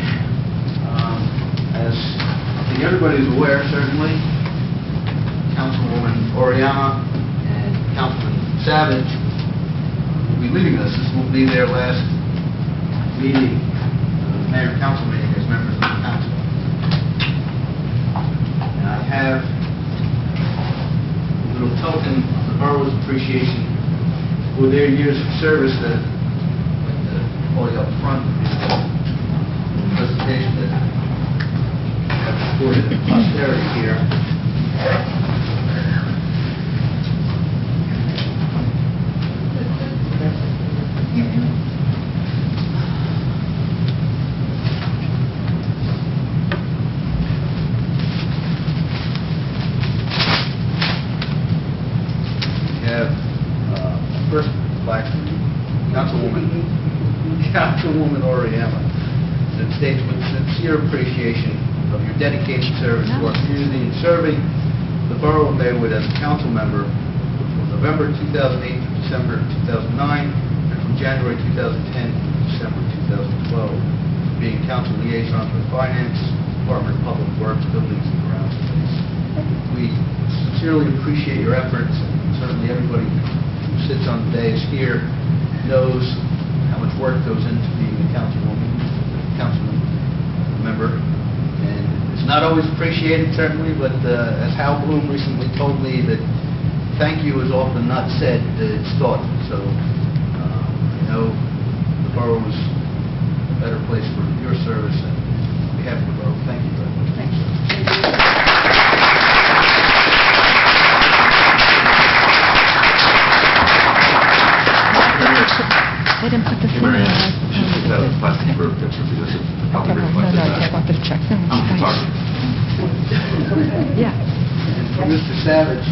S2: As I think everybody's aware, certainly, Councilwoman Oriana and Councilman Savage will be leaving us. This will be their last meeting, mayor and council meeting as members of the council. And I have a little token of the borough's appreciation for their years of service that I'd like to call you up front in the presentation that I have recorded in posterity here. We have first plaque from Councilwoman Oriana that states with sincere appreciation of your dedicated service to our community and serving the borough of Maywood as a council member from November 2008 to December 2009, and from January 2010 to December 2012, being council liaison for the Finance Department, Public Works, Buildings, and Grounds Committees. We sincerely appreciate your efforts, and certainly everybody who sits on the dais here knows how much work goes into being a councilman member, and it's not always appreciated, certainly, but as Hal Bloom recently told me, that thank you is often not said, it's thought. So I know the borough is a better place for your service, and on behalf of the borough, thank you very much.
S3: Thank you. They didn't put the thing on.
S8: She took that plastic for a picture because it probably
S3: No,
S8: reflected
S3: I
S8: that.
S3: wanted to check. No,
S8: I'm
S3: it's
S8: sorry.
S3: fine. Yeah.
S2: And for Mr. Savage,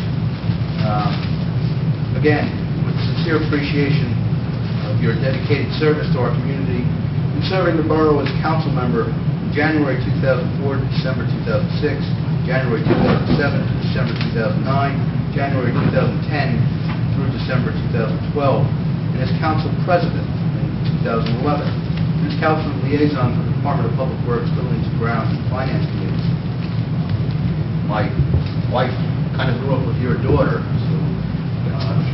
S2: again, with sincere appreciation of your dedicated service to our community, in serving the borough as a council member from January 2004 to December 2006, January 2007 to December 2009, January 2010 through December 2012, and as council president in 2011. As council liaison for the Department of Public Works, Buildings and Grounds, and Finance Committees. My wife kind of grew up with your daughter, so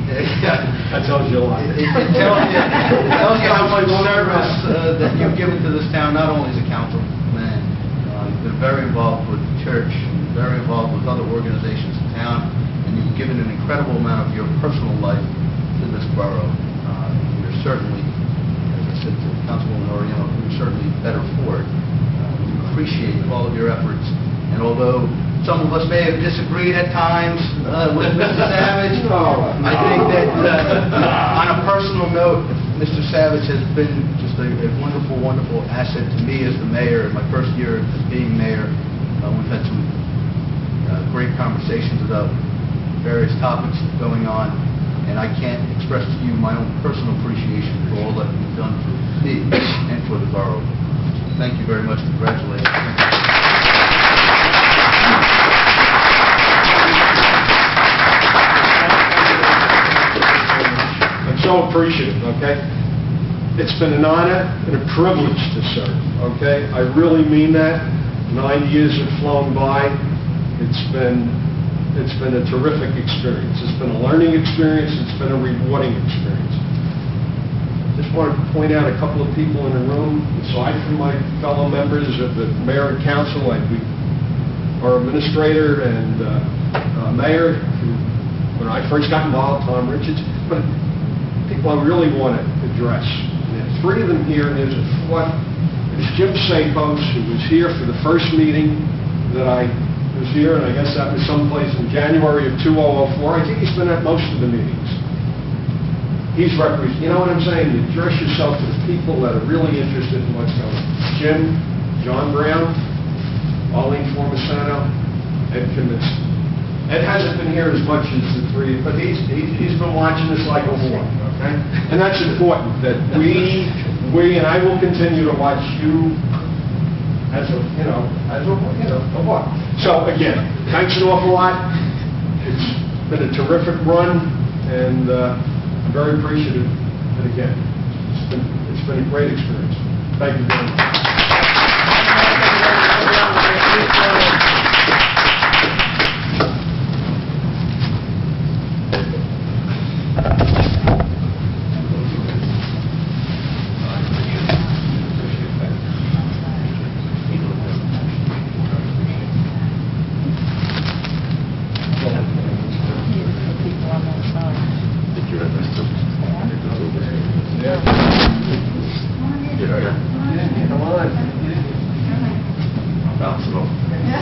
S5: That tells you a lot.
S2: it tells you how much service that you've given to this town, not only as a councilman. You've been very involved with the church, and very involved with other organizations in town, and you've given an incredible amount of your personal life to this borough. You're certainly, as I said to Councilwoman Oriano, you're certainly better for it. We appreciate all of your efforts, and although some of us may have disagreed at times with Mr. Savage, I think that on a personal note, Mr. Savage has been just a wonderful, wonderful asset to me as the mayor. In my first year as being mayor, we've had some great conversations about various topics going on, and I can't express to you my own personal appreciation for all that you've done for me and for the borough. Thank you very much. Congratulations.
S5: I'm so appreciative, okay? It's been an honor and a privilege to serve, okay? I really mean that. 9 years have flown by. It's been a terrific experience. It's been a learning experience. It's been a rewarding experience. Just wanted to point out a couple of people in the room, aside from my fellow members of the mayor and council, like our administrator and mayor, who, when I first got involved, Tom Richards, but people I really want to address. And there's 3 of them here, and there's a 4th. It's Jim Sapos, who was here for the first meeting that I was here, and I guess that was someplace in January of 2004. I think he's been at most of the meetings. He's representing, you know what I'm saying? You address yourself to the people that are really interested in what's going on. Jim, John Brown, Arlene Formasano, Ed Kaminsky. Ed hasn't been here as much as the 3, but he's been watching this like a hawk, okay? And that's important, that we, and I will continue to watch you as a hawk. So again, thanks an awful lot. It's been a terrific run, and I'm very appreciative. And again, it's been a great experience. Thank you very much.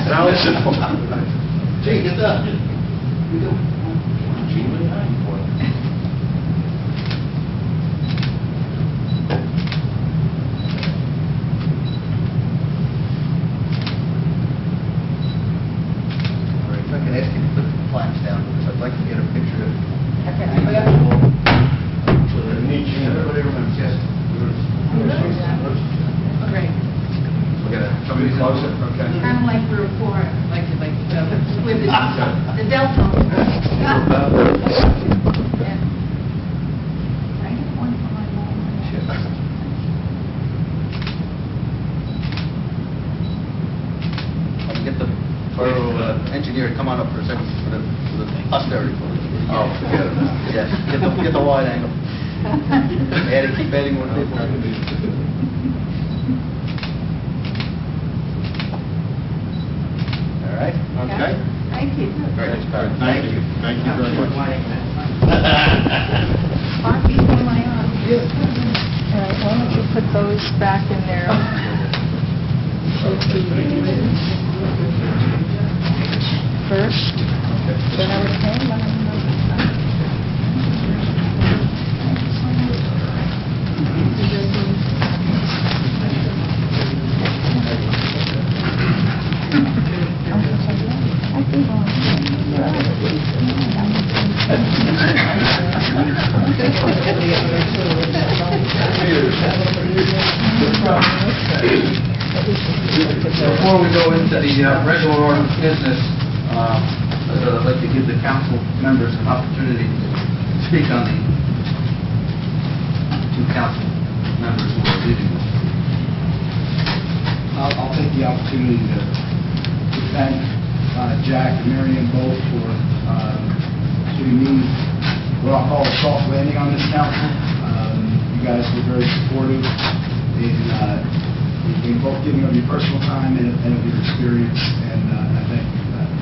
S5: Now listen.
S2: Gee, get that. If I can ask you to put the flags down, because I'd like to get a picture of everybody remembers, yes.
S3: Great.
S5: Somebody closer? Okay.
S10: Kind of like the report, with the Delta. Yeah.
S2: Borough engineer, come on up for a second for the posterity. Oh, forget it. Yes, get the wide angle. Keep adding more people. All right, okay.
S3: Thank you.
S2: Very nice, Barry. Thank you. Thank you very much.
S3: Bobby, am I on? All right, why don't you put those back in there? First, then I would say,
S2: Before we go into the regular order of business, I'd like to give the council members an opportunity to speak on the two council members who are leaving us.
S11: I'll take the opportunity to thank Jack and Marion both for giving me what I'll call a soft landing on this council. You guys were very supportive in both giving of your personal time and of your experience, and I thank you for that.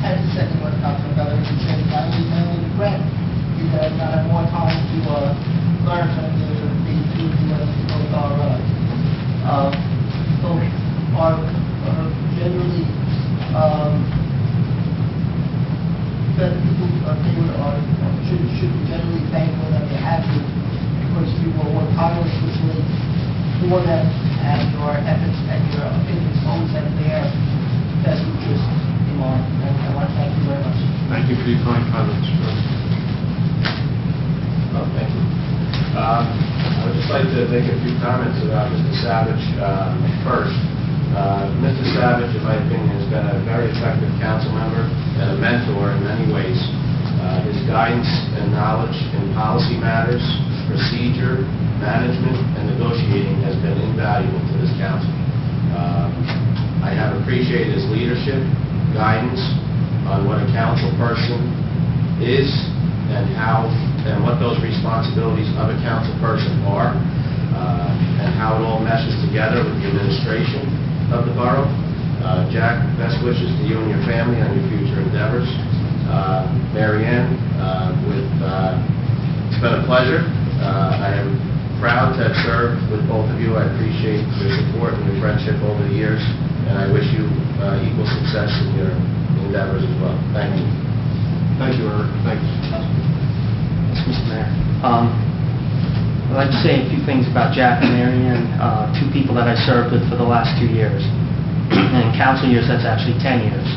S7: And the second one, Councilman Bellamy, you said, I only regret you guys not have more time to learn from the things you do as you both are generally that people should be generally thankful that they have you, because you will work tirelessly for them, and your efforts and your opinions always have their best interest in mind. And I want to thank you very much.
S5: Thank you for your kind comments.
S6: Thank you. I would just like to make a few comments about Mr. Savage first. Mr. Savage, in my opinion, has been a very effective council member and a mentor in many ways. His guidance and knowledge in policy matters, procedure, management, and negotiating has been invaluable to this council. I have appreciated his leadership, guidance on what a council person is and what those responsibilities of a council person are, and how it all meshes together with the administration of the borough. Jack, best wishes to you and your family on your future endeavors. Mary Ann, it's been a pleasure. I am proud to have served with both of you. I appreciate your support and your friendship over the years, and I wish you equal success in your endeavors as well. Thank you.
S5: Thank you, Eric. Thank you.
S9: Yes, Mr. Mayor. I'd like to say a few things about Jack and Marion, two people that I served with for the last 2 years. And in council years, that's actually 10 years.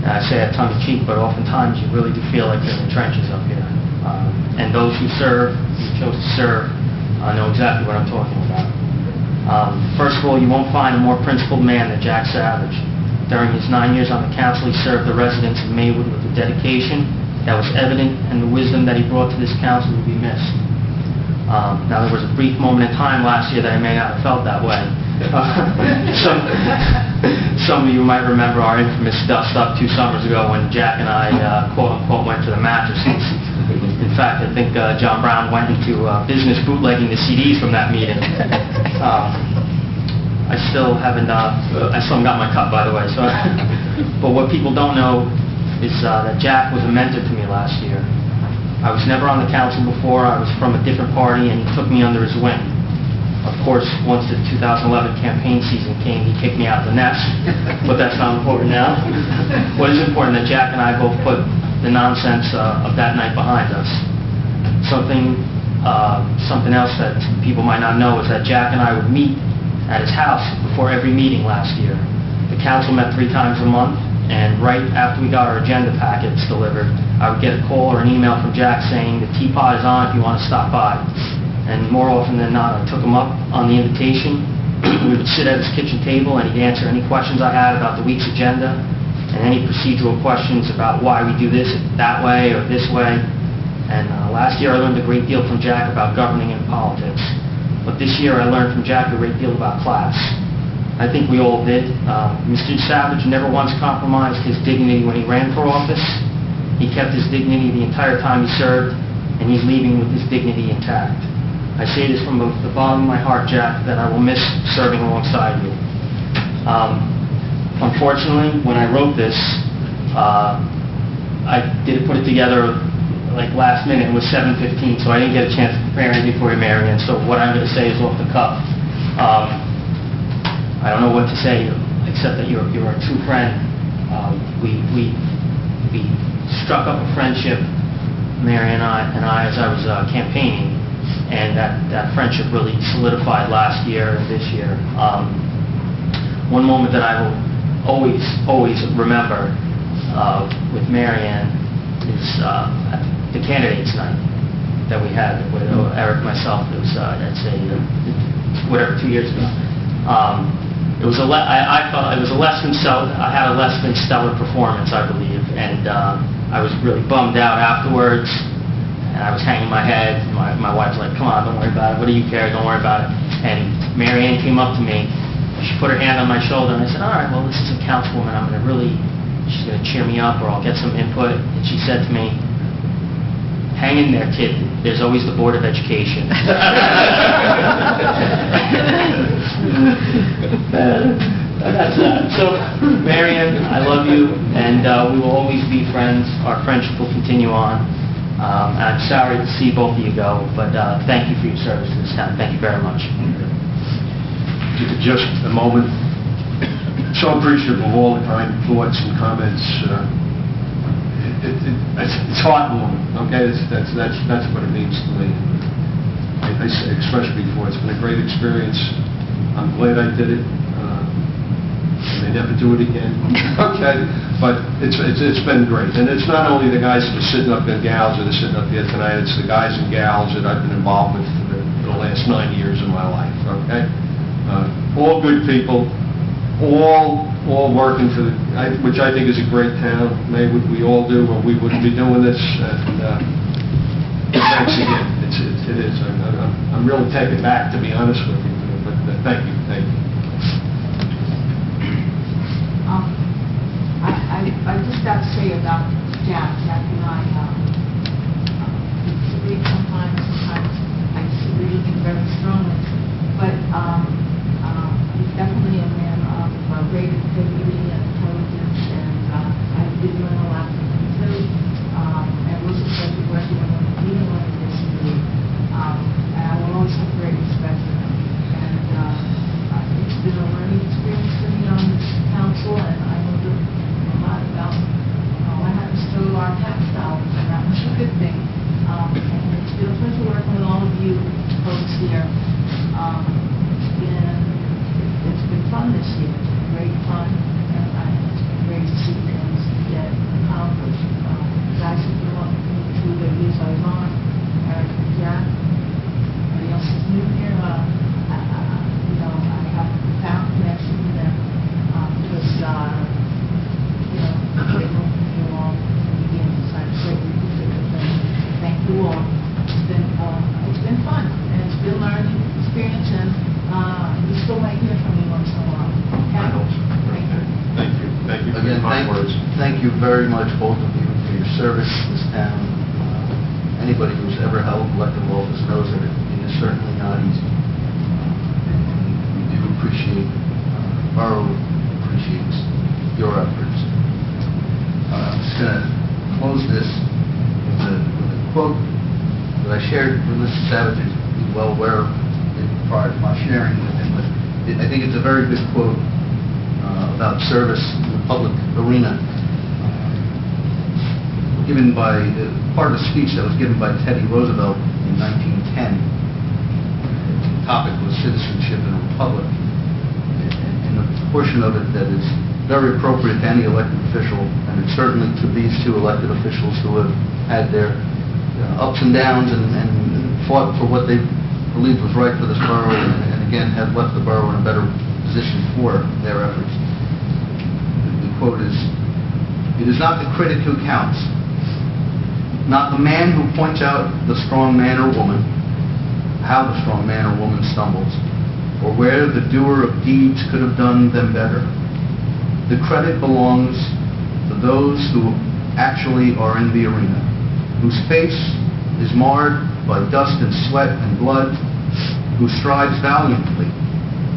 S9: And I say that tongue-in-cheek, but oftentimes you really do feel like you're in the trenches up here. And those who serve, who chose to serve, know exactly what I'm talking about. First of all, you won't find a more principled man than Jack Savage. During his 9 years on the council, he served the residents of Maywood with a dedication that was evident, and the wisdom that he brought to this council will be missed. Now, there was a brief moment in time last year that I may not have felt that way. Some of you might remember our infamous dust-up 2 summers ago when Jack and I, quote-unquote, went to the mattresses. In fact, I think John Brown went into business bootlegging the CDs from that meeting. I still haven't got my cut, by the way. So, but what people don't know is that Jack was a mentor to me last year. I was never on the council before. I was from a different party, and he took me under his wing. Of course, once the 2011 campaign season came, he kicked me out of the nest, but that's not important now. What is important that Jack and I both put the nonsense of that night behind us. Something else that people might not know is that Jack and I would meet at his house before every meeting last year. The council met 3 times a month, and right after we got our agenda packets delivered, I would get a call or an email from Jack saying, "The teapot is on if you want to stop by." And more often than not, I took him up on the invitation. We would sit at his kitchen table, and he'd answer any questions I had about the week's agenda, and any procedural questions about why we do this that way or this way. And last year, I learned a great deal from Jack about governing and politics. But this year, I learned from Jack a great deal about class. I think we all did. Mr. Savage never once compromised his dignity when he ran for office. He kept his dignity the entire time he served, and he's leaving with his dignity intact. I say this from the bottom of my heart, Jack, that I will miss serving alongside you. Unfortunately, when I wrote this, I did put it together like last minute. It was 7:15, so I didn't get a chance to prepare anything for you, Marion. So what I'm going to say is off the cuff. I don't know what to say except that you're a true friend. We struck up a friendship, Marion and I, as I was campaigning, and that friendship really solidified last year and this year. One moment that I will always remember with Marianne is the candidates night that we had with Eric, myself. It was I'd say 2 years ago. It was I felt it was I had a less than stellar performance, I believe, and I was really bummed out afterwards. And I was hanging my head. My wife's like, "Come on, don't worry about it. What do you care? Don't worry about it." And Marianne came up to me. She put her hand on my shoulder, and I said, "All right, well, this is a councilwoman. She's going to cheer me up, or I'll get some input." And she said to me, "Hang in there, kid. There's always the Board of Education." That's that. So, Marion, I love you, and we will always be friends. Our friendship will continue on. And I'm sorry to see both of you go, but thank you for your service to this town. Thank you very much.
S5: Just a moment. So appreciative of all the kind thoughts and comments. It's heartwarming. Okay, that's what it means to me. I expressed before, it's been a great experience. I'm glad I did it. I may never do it again. Okay, but it's been great, and it's not only the guys that are sitting up there, gals that are sitting up here tonight. It's the guys and gals that I've been involved with for the last 9 years of my life. Okay, all good people, all working for which I think is a great town. Maywood, we all do, or we wouldn't be doing this. And thanks again. It is. I'm really taken back, to be honest with you. But thank you.
S10: I just got to say about Jack and I, disagree sometimes I disagree with him very strongly, but he's definitely a man of great integrity and intelligence, and I did learn a lot from him too. And it was a pleasure working with him, even when I disagree. And I will always have great respect for him. And it's been a learning experience for me on this council, and I learned a lot about what happens to our tax dollars, and that was a good thing. And it's been a pleasure working with all of you folks here. It's been fun this year. It's been great fun, and it's been great to see things get accomplished. Guys have been welcome to me through the years I was on, Eric and Jack. Everybody else is new here. I have a profound connection with them because, they know me along from the beginning, so I'm greatly appreciative of them. Thank you all. It's been fun, and it's been a learning experience, and you still might hear from me once in a while. Okay?
S5: Thank you. Thank you for your
S2: Again,
S5: kind words.
S2: thank you very much, both of you, for your service to this town. Anybody who's ever held elected office knows that it is certainly not easy. We do appreciate, Borough appreciates your efforts. I'm just going to close this with a quote that I shared with Mr. Savage. He's well aware of it prior to my sharing with him, but I think it's a very good quote about service in the public arena, given by part of a speech that was given by Teddy Roosevelt in 1910. The topic was citizenship in a republic, and a portion of it that is very appropriate to any elected official, and it's certainly to these two elected officials who have had their ups and downs and fought for what they believed was right for this borough, and again have left the borough in a better position for their efforts. The quote is, "It is not the critic who counts, not the man who points out the strong man or woman, how the strong man or woman stumbles, or where the doer of deeds could have done them better. The credit belongs to those who actually are in the arena, whose face is marred by dust and sweat and blood, who strives valiantly,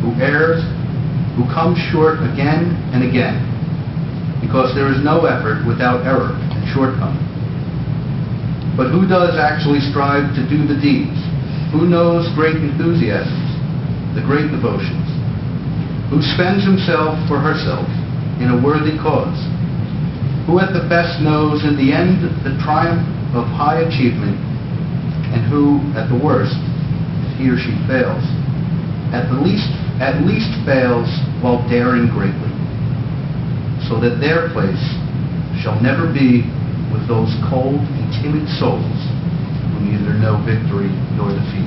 S2: who errs, who comes short again and again, because there is no effort without error and shortcoming. But who does actually strive to do the deeds? Who knows great enthusiasms, the great devotions? Who spends himself for herself in a worthy cause? Who at the best knows in the end the triumph of high achievement, and who, at the worst, if he or she fails, at least fails while daring greatly, so that their place shall never be with those cold and timid souls who neither know victory nor defeat.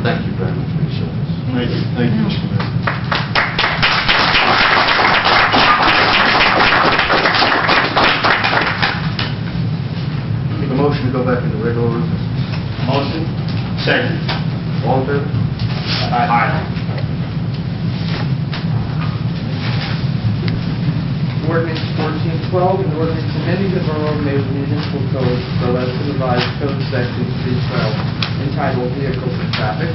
S2: Thank you very much for your service.
S5: Thank you. Thank you, Mr. Mayor.
S2: Make a motion to go back into regular business.
S9: Motion? Second.
S2: All in favor?
S9: Aye.
S1: Ordinance 1412, an ordinance amending the Borough of Maywood Municipal Code so as to revise Code Section 312 entitled Vehicles and Traffic.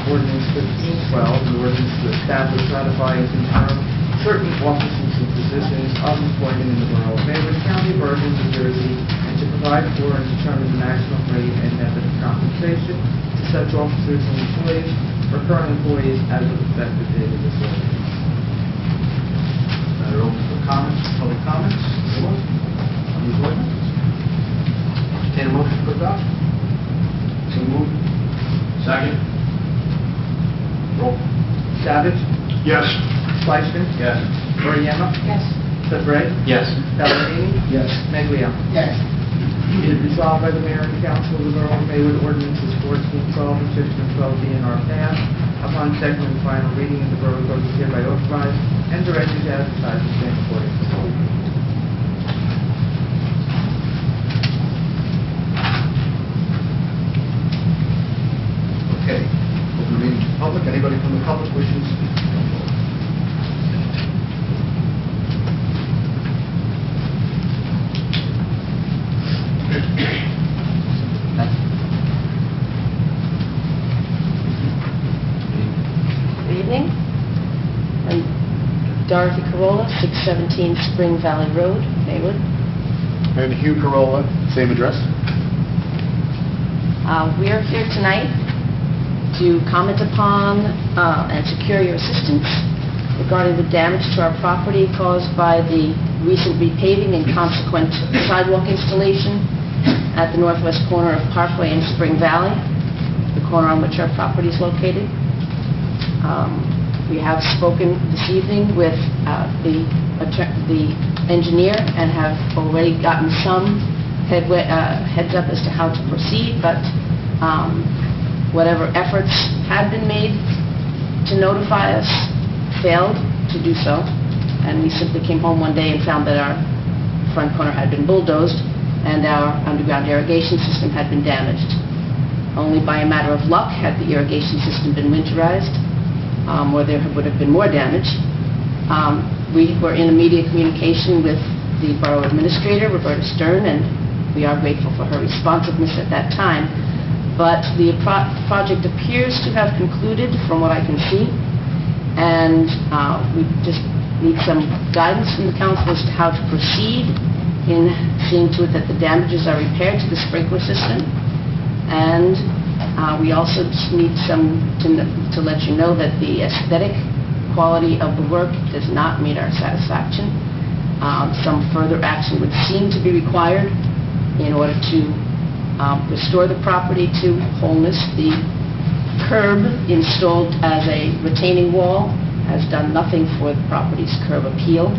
S1: Ordinance 1512, an ordinance to establish, ratify, and confirm certain offices and positions of employment in the Borough of Maywood, County of Borough, New Jersey, and to provide for and determine the maximum rate and method of compensation to such officers and employees or current employees as of the effective date of this ordinance.
S2: Matter open for comments, public comments. Anyone on these ordinances? Entertain a motion for adoption. So moved.
S5: Second?
S2: Roll.
S1: Savage?
S5: Yes.
S1: Fleischman?
S2: Yes.
S1: Oriana?
S10: Yes.
S1: Sedgwick?
S9: Yes.
S1: Pellegrini?
S11: Yes.
S1: Miglio?
S7: Yes.
S1: It is resolved by the Mayor and Council of the Borough of Maywood, ordinances 1412 and 1512 being are passed upon second and final reading, and the Borough Code is hereby authorized and directed to advertise the same according to law.
S2: Okay. Open the meeting to the public. Anybody from the public wishing to speak?
S3: Good evening. I'm Dorothy Carolla, 617 Spring Valley Road, Maywood.
S12: And Hugh Carolla, same address?
S3: We are here tonight to comment upon and secure your assistance regarding the damage to our property caused by the recent repaving and consequent sidewalk installation at the northwest corner of Parkway and Spring Valley, the corner on which our property is located. We have spoken this evening with the engineer and have already gotten some heads up as to how to proceed, but whatever efforts had been made to notify us failed to do so, and we simply came home one day and found that our front corner had been bulldozed and our underground irrigation system had been damaged. Only by a matter of luck had the irrigation system been winterized, or there would have been more damage. We were in immediate communication with the Borough Administrator, Roberta Stern, and we are grateful for her responsiveness at that time. But the project appears to have concluded from what I can see, and we just need some guidance from the council as to how to proceed in seeing to it that the damages are repaired to the sprinkler system. And we also just need to let you know that the aesthetic quality of the work does not meet our satisfaction. Some further action would seem to be required in order to restore the property to wholeness. The curb installed as a retaining wall has done nothing for the property's curb appeal,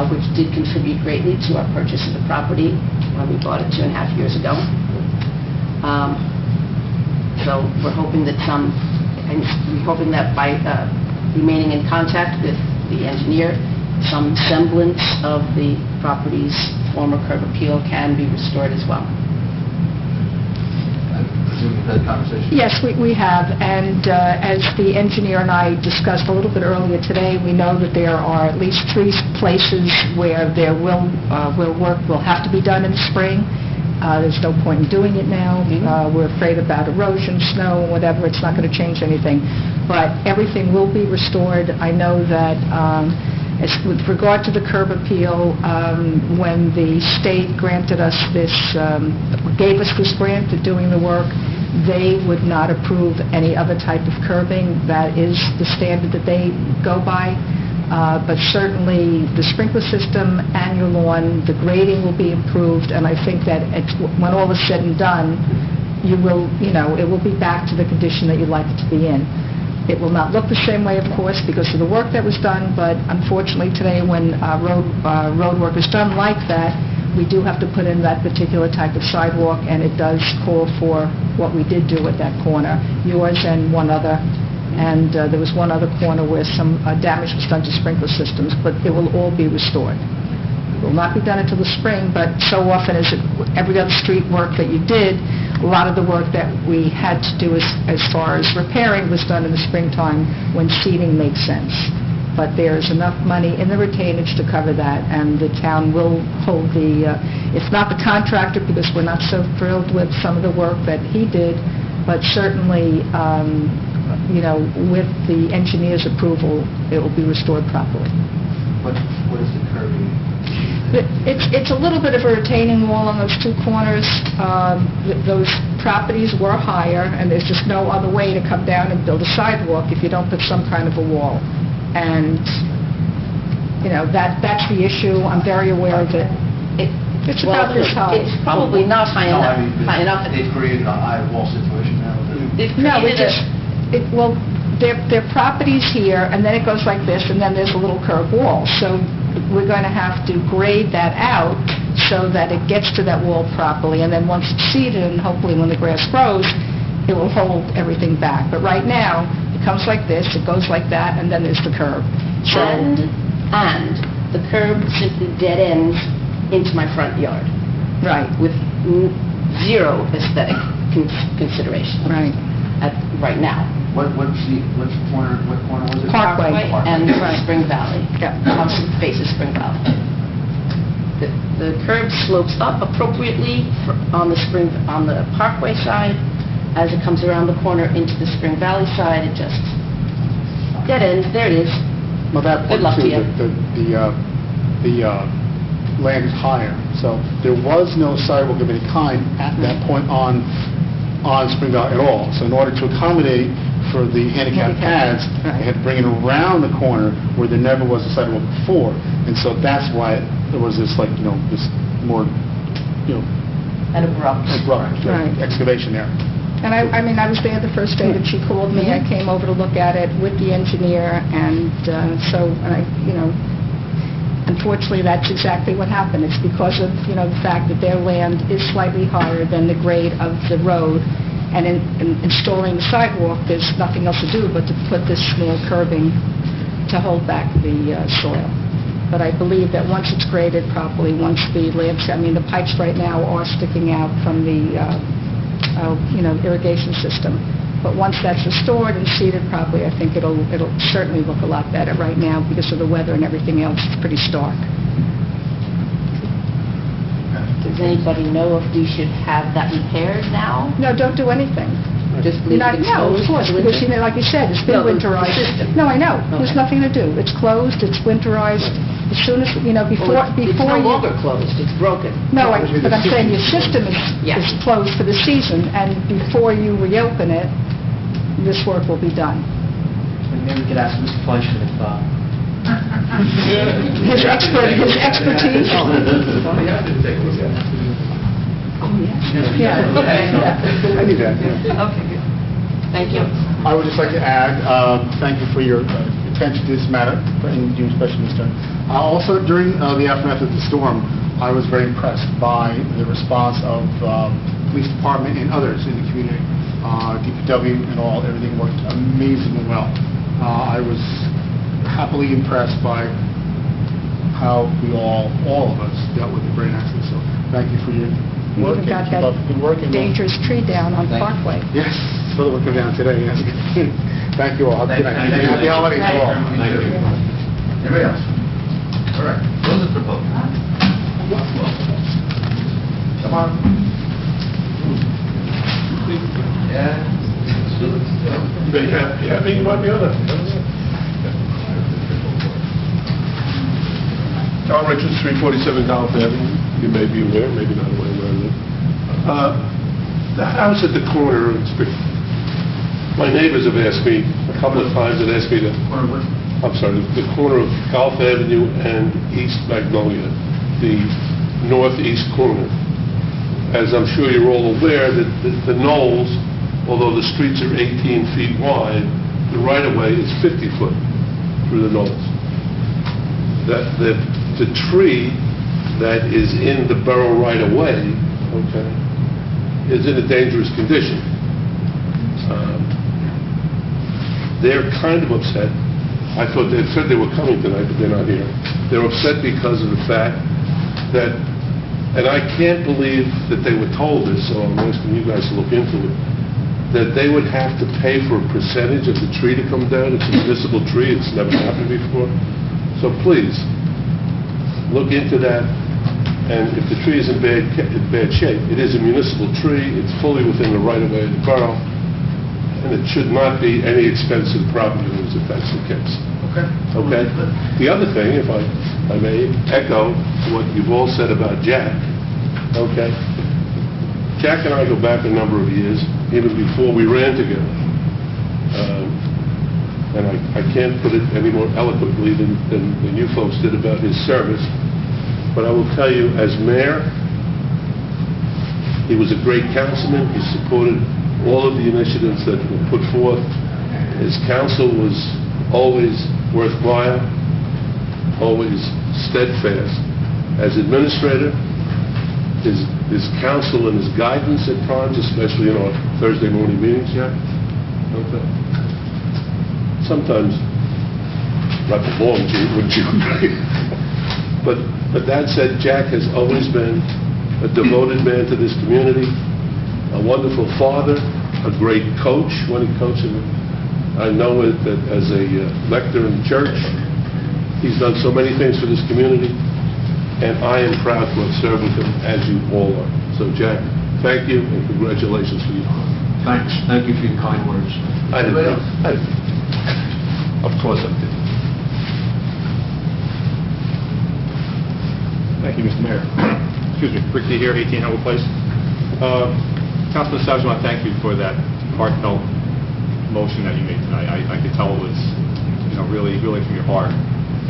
S3: which did contribute greatly to our purchase of the property when we bought it 2.5 years ago. So we're hoping that by remaining in contact with the engineer, some semblance of the property's former curb appeal can be restored as well.
S2: assume you've had conversations?
S3: Yes, we have, and as the engineer and I discussed a little bit earlier today, we know that there are at least 3 places where there will have to be done in the spring. There's no point in doing it now. We're afraid about erosion, snow, whatever. It's not going to change anything. But everything will be restored. I know that with regard to the curb appeal, when the state granted us gave us this grant to doing the work, they would not approve any other type of curbing. That is the standard that they go by. But certainly the sprinkler system and your lawn, the grading will be improved, and I think that when all is said and done, it will be back to the condition that you'd like it to be in. It will not look the same way, of course, because of the work that was done, but unfortunately today when road work is done like that, we do have to put in that particular type of sidewalk, and it does call for what we did do at that corner, yours and one other. And there was one other corner where some damage was done to sprinkler systems, but it will all be restored. It will not be done until the spring, but so often as every other street work that you did, a lot of the work that we had to do as far as repairing was done in the springtime when seeding made sense. But there's enough money in the retainage to cover that, and the town will hold it's not the contractor because we're not so thrilled with some of the work that he did, but certainly with the engineer's approval, it will be restored properly.
S2: What is the curbing?
S3: It's a little bit of a retaining wall on those 2 corners. Those properties were higher, and there's just no other way to come down and build a sidewalk if you don't put some kind of a wall. And, that's the issue. I'm very aware of it. It's about this high.
S7: It's probably not high enough.
S2: They've created a high wall situation now.
S3: No, they're properties here, and then it goes like this, and then there's a little curved wall. So we're going to have to grade that out so that it gets to that wall properly, and then once it's seeded, and hopefully when the grass grows, it will hold everything back. But right now, it comes like this, it goes like that, and then there's the curb. So,
S7: And the curb simply dead ends into my front yard.
S3: Right.
S7: With zero aesthetic consideration.
S3: Right.
S7: Right now.
S2: What corner was it?
S3: Parkway.
S7: And Spring Valley.
S3: Yeah.
S7: House faces Spring Valley. The curb slopes up appropriately on the Parkway side. As it comes around the corner into the Spring Valley side, it just dead ends. There it is.
S12: Well, that
S7: Good luck to you.
S12: The land is higher, so there was no sidewalk of any kind at that point on Spring Valley at all. So in order to accommodate for the handicap paths, they had to bring it around the corner where there never was a sidewalk before, and so that's why there was this this more
S7: An abrupt.
S3: Right.
S12: excavation there.
S3: And I was there the first day that she called me. I came over to look at it with the engineer, and unfortunately, that's exactly what happened. It's because of, the fact that their land is slightly higher than the grade of the road, and in installing the sidewalk, there's nothing else to do but to put this small curbing to hold back the soil. But I believe that once it's graded properly, once the the pipes right now are sticking out from the irrigation system. But once that's restored and seeded properly, I think it'll certainly look a lot better. Right now, because of the weather and everything else, it's pretty stark.
S7: Does anybody know if we should have that repaired now?
S3: No, don't do anything.
S7: Just leave it
S3: No, of
S7: exposed
S3: course,
S7: for the
S3: because
S7: winter?
S3: like you said, it's been
S7: No, the
S3: winterized.
S7: system.
S3: No, I know. There's
S7: Okay.
S3: nothing to do. It's closed, it's winterized. As soon as, before
S7: It's no
S3: you...
S7: longer closed, it's broken.
S3: No, but I'm saying your system
S7: Yeah.
S3: is closed for the season, and before you reopen it, this work will be done.
S9: Maybe we could ask Mr. Fleischman if...
S3: His expertise. Yeah.
S12: I need that, yeah.
S7: Okay, good. Thank you.
S12: I would just like to add, thank you for your attention to this matter, and you especially, Mr. Also, during the aftermath of the storm, I was very impressed by the response of police department and others in the community. DPW and all, everything worked amazingly well. I was happily impressed by how we all of us dealt with it very nicely. So thank you for your
S3: You even got that
S12: Been working.
S3: dangerous tree down on Parkway.
S12: Yes, so we'll come down today, yes. Thank you all. Have a good night. Happy holidays to all.
S2: Thank you. Anybody else? All right, close the public. Come on. Yeah.
S13: Yeah, you might be on it. John Richards, 347 Golf Avenue. You may be aware, maybe not aware where I live. The house at the corner of Street. My neighbors have asked me a couple of times, and asked me to... I'm sorry, the corner of Golf Avenue and East Magnolia, the northeast corner. As I'm sure you're all aware, that the Knolls, although the streets are 18 feet wide, the right-of-way is 50 foot through the Knolls. The tree that is in the borough right-of-way, okay, is in a dangerous condition. They're kind of upset. I thought they said they were coming tonight, but they're not here. They're upset because of the fact that, and I can't believe that they were told this, so I'm asking you guys to look into it, that they would have to pay for a percentage of the tree to come down. It's a municipal tree. It's never happened before. So please, look into that. And if the tree is in bad shape, it is a municipal tree. It's fully within the right-of-way of the borough. And it should not be any expense to the property owners if that's the case.
S2: Okay.
S13: Okay? The other thing, if I may echo what you've all said about Jack, okay? Jack and I go back a number of years, even before we ran together. And I can't put it any more eloquently than you folks did about his service. But I will tell you, as mayor, he was a great councilman. He supported all of the initiatives that were put forth. His counsel was always worthwhile, always steadfast. As administrator, his counsel and his guidance at times, especially in our Thursday morning meetings, okay. Sometimes rather long, wouldn't you agree? But that said, Jack has always been a devoted man to this community, a wonderful father, a great coach when he coached. I know it that as a lector in the church, he's done so many things for this community, and I am proud to have served with him, as you all are. So, Jack, thank you, and congratulations for you.
S5: Thanks. Thank you for your kind words.
S13: Of course I did.
S14: Thank you, Mr. Mayor. Excuse me, Rick D. here, 18 Howard Place. Councilman Savage, I want to thank you for that heartfelt motion that you made tonight. I could tell it was, really from your heart.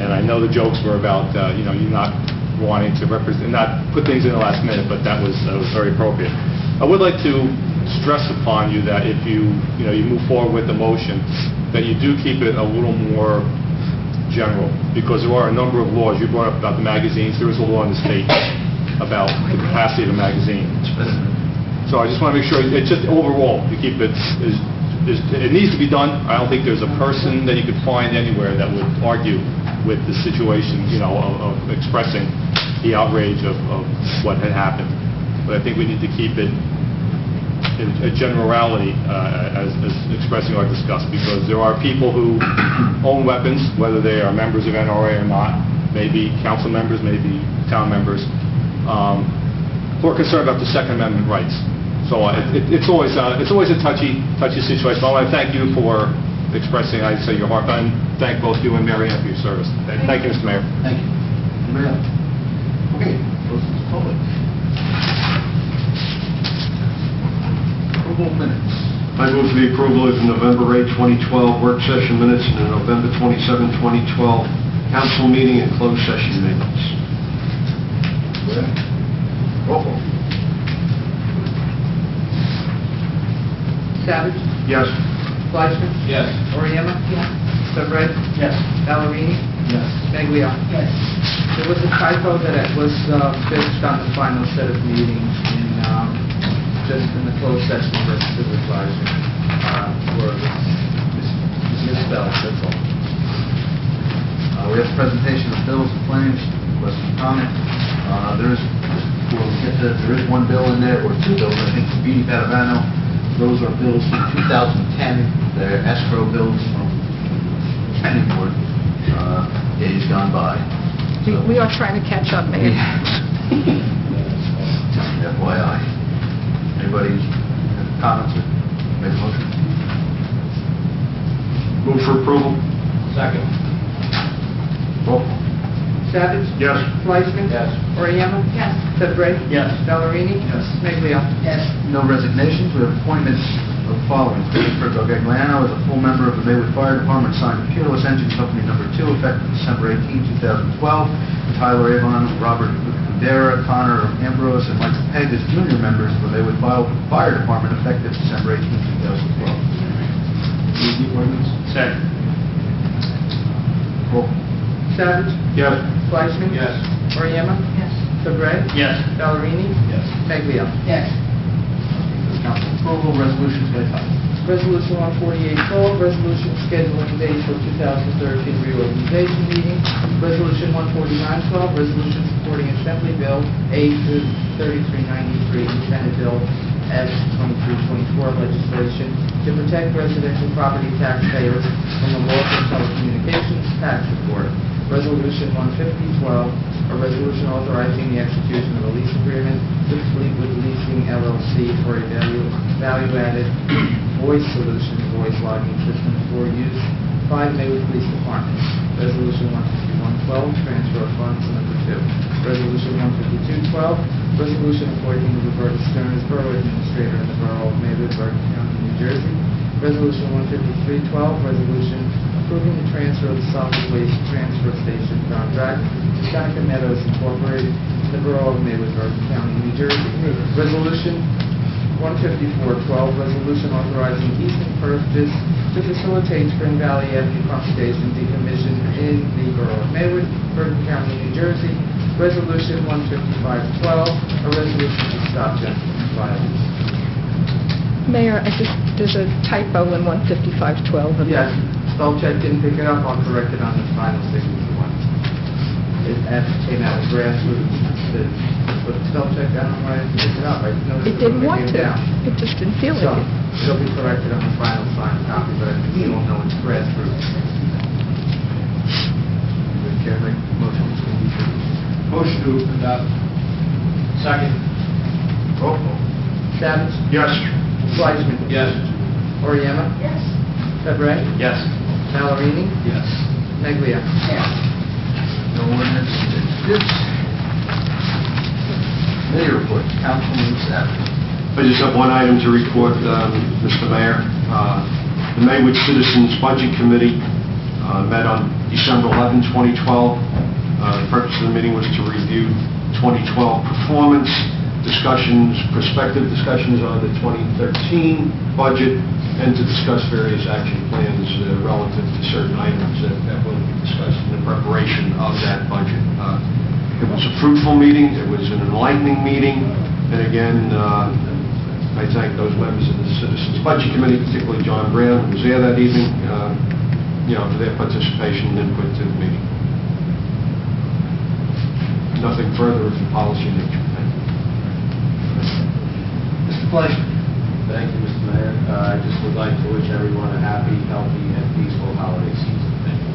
S14: And I know the jokes were about, you not wanting to represent, not put things in the last minute, but that was very appropriate. I would like to stress upon you that if you move forward with the motion, that you do keep it a little more general, because there are a number of laws. You brought up about the magazines. There is a law in the state about the capacity of a magazine. So I just want to make sure, it's just overall, you keep it, it needs to be done. I don't think there's a person that you could find anywhere that would argue with the situation, of expressing the outrage of what had happened. But I think we need to keep it in a generality as expressing our disgust, because there are people who own weapons, whether they are members of NRA or not, maybe council members, maybe town members, who are concerned about the Second Amendment rights. So it's always a touchy situation. But I want to thank you for expressing, I'd say, your heart, and thank both you and Mary Ann for your service. Thank you, Mr. Mayor.
S2: Thank you. Anybody else? Okay, close to the public. Approval of minutes.
S5: I move for the approval of the November 8, 2012 work session minutes and the November 27, 2012 council meeting and closed session minutes.
S2: Roll call.
S1: Savage?
S5: Yes.
S1: Fleischman?
S2: Yes.
S1: Oriema?
S10: Yes.
S1: Surratt?
S2: Yes.
S1: Ballerini?
S2: Yes.
S1: Migliotti?
S7: Yes.
S1: There was a typo that it was fixed on the final set of meetings just in the closed session for supervisor, were misspelled, that's all.
S2: We have presentation of bills and claims, question and comment. There is before we get to, there is one bill in there, or two bills, I think, from Beatty Padavano. Those are bills from 2010. They're escrow bills from planning board, days gone by.
S3: We are trying to catch up, Mayor.
S2: FYI. Anybody have comments or make a motion?
S5: Move for approval.
S6: Second.
S2: Roll call.
S1: Savage?
S5: Yes.
S1: Fleischman?
S6: Yes.
S1: Oriana?
S10: Yes.
S1: Sedabres?
S9: Yes.
S1: Ballerini?
S11: Yes.
S1: Neglia?
S7: Yes.
S2: No resignations. We have appointments of the following. Christopher Gagliano as a full member of the Maywood Fire Department, assigned to Peerless Engine Company Number 2, effective December 18, 2012. Tyler Avon, Robert Cudera, Connor Ambrose, and Michael Pegg as junior members of the Maywood Fire Department, effective December 18, 2012. Move the ordinance.
S5: Second.
S2: Roll call.
S1: Savage?
S5: Yes.
S1: Fleischman?
S6: Yes.
S1: Oriana?
S10: Yes.
S1: Sedabres?
S9: Yes.
S1: Ballerini?
S11: Yes.
S1: Neglia?
S7: Yes.
S2: Council approval, resolutions by title.
S1: Resolution 148-12, resolution scheduling dates for 2013 reorganization meeting. Resolution 149-12, resolution supporting Assembly Bill A through 3393 and Senate Bill S 2324 legislation to protect residential property taxpayers from the loss of telecommunications tax report. Resolution 150-12, a resolution authorizing the execution of a lease agreement with Fleetwood Leasing LLC for a value-added voice solution, voice logging system for use by the Maywood Police Department. Resolution 151-12, transfer of funds number 2. Resolution 152-12, resolution appointing Roberta Stern as Borough Administrator in the Borough of Maywood, Bergen County, New Jersey. Resolution 153-12, resolution approving the transfer of the solid waste transfer station contract to Seneca Meadows Incorporated in the Borough of Maywood, Bergen County, New Jersey. Resolution 154-12, resolution authorizing Eastern purchase to facilitate Spring Valley Avenue Pump Station decommission in the Borough of Maywood, Bergen County, New Jersey. Resolution 155-12, a resolution to stop gentlemen's violence.
S3: Mayor, there's a typo in 155-12.
S1: Yes, spell check didn't pick it up, I'll correct it on the final signature one. It came out with grassroots, but spell check, I don't know why I didn't pick it up, I noticed
S3: It didn't want
S1: came
S3: to.
S1: down.
S3: It just didn't feel
S1: So,
S3: like it.
S1: it'll be corrected on the final signed copy, but I think you all know it's grassroots. Would care to make a motion?
S11: Motion to adopt.
S6: Second.
S2: Roll call.
S1: Savage?
S5: Yes.
S1: Fleischman?
S6: Yes.
S1: Oriana?
S10: Yes.
S1: Sedabres?
S9: Yes.
S1: Ballerini?
S11: Yes.
S1: Neglia?
S7: Yes.
S2: No ordinance introduced. Committee report, Councilman Savage.
S5: I just have one item to report, Mr. Mayor. The Maywood Citizens Budget Committee met on December 11, 2012. The purpose of the meeting was to review 2012 performance, prospective discussions on the 2013 budget, and to discuss various action plans relative to certain items that will be discussed in the preparation of that budget. It was a fruitful meeting, it was an enlightening meeting, and again, I thank those members of the Citizens Budget Committee, particularly John Brown, who was there that evening, for their participation and input to the meeting. Nothing further of the policy nature. Thank you.
S2: Mr. Fleischman.
S6: Thank you, Mr. Mayor. I just would like to wish everyone a happy, healthy, and peaceful holiday season. Thank you.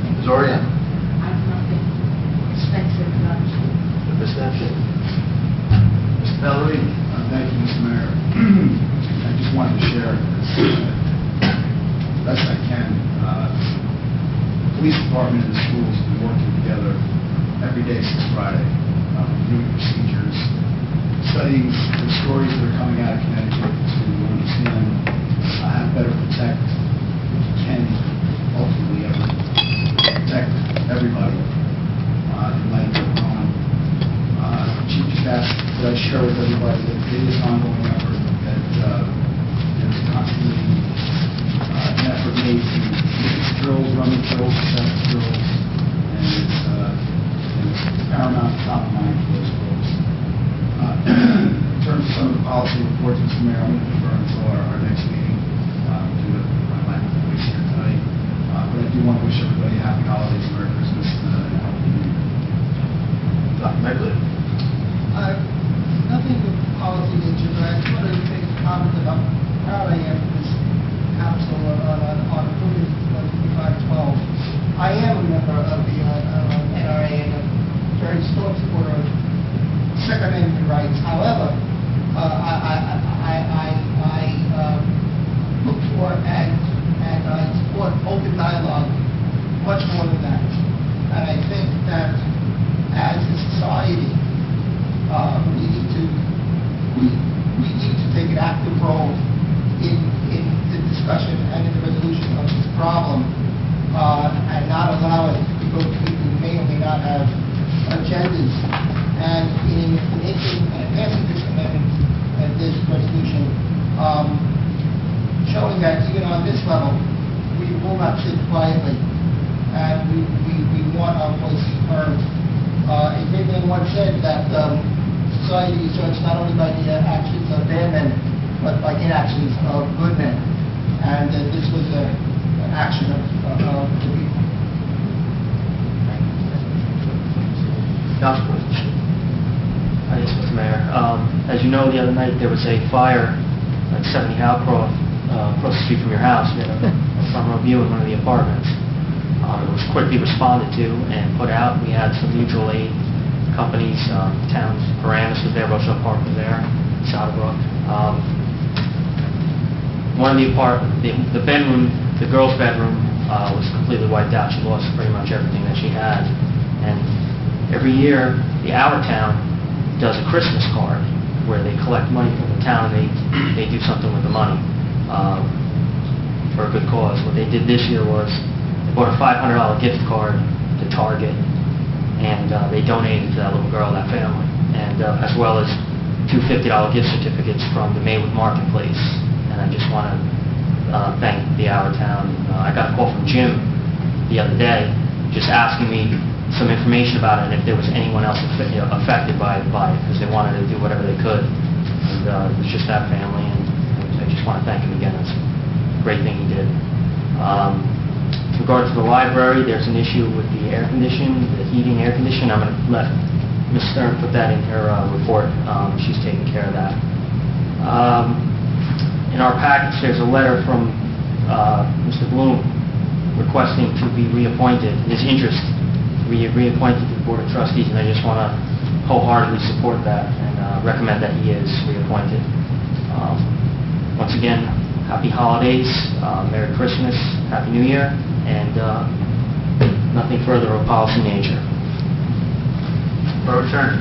S2: Ms. Oriana.
S10: I have nothing expensive, not
S2: Ms. Sanchez. Mr. Ballerini.
S11: Thank you, Mr. Mayor. I just wanted to share this, best I can. The police department and the schools have been working together every day since Friday, reviewing procedures, studying the stories that are coming out of Connecticut to understand how to better protect, if you can, ultimately ever protect everybody that might go wrong. The chief just asked that I share with everybody that it is an ongoing effort, that there's constantly an effort made to drills, running drills, assessment drills, and it's paramount top of mind for those folks. In terms of some of the policy reports, Mr. Mayor, I'm going to defer until our next meeting due to my lack of voice here tonight. But I do want to wish everybody a happy holidays, Merry Christmas, and a healthy New Year.
S2: Dr. Megley.
S7: showing that even on this level, we will not sit quietly, and we want our voices heard. A great man once said that society is judged not only by the actions of bad men, but by inactions of good men. And this was an action of the people.
S9: Council President. Yes, Mr. Mayor. As you know, the other night there was a fire at 70 Howcroft, across the street from your house. You had a front row view in one of the apartments. It was quickly responded to and put out. We had some mutual aid companies, towns, Paramus was there, Rochelle Park was there, Southbrook. One of the bedroom, the girl's bedroom, was completely wiped out. She lost pretty much everything that she had. And every year, the Our Town does a Christmas card where they collect money from the town and they do something with the money for a good cause. What they did this year was they bought a $500 gift card to Target, and they donated to that little girl, that family, and as well as two $50 gift certificates from the Maywood Marketplace. And I just want to thank the Our Town. I got a call from Jim the other day just asking me some information about it and if there was anyone else affected by it, because they wanted to do whatever they could. And it was just that family, and I just want to thank him again. It's a great thing he did. With regard to the library, there's an issue with the air conditioning, the heating air conditioning. I'm going to let Ms. Stern put that in her report. She's taking care of that. In our package, there's a letter from Mr. Bloom requesting to be reappointed, his interest to be reappointed to the Board of Trustees, and I just want to wholeheartedly support that and recommend that he is reappointed. Once again, happy holidays, Merry Christmas, Happy New Year, and nothing further of policy nature. Borough Attorney.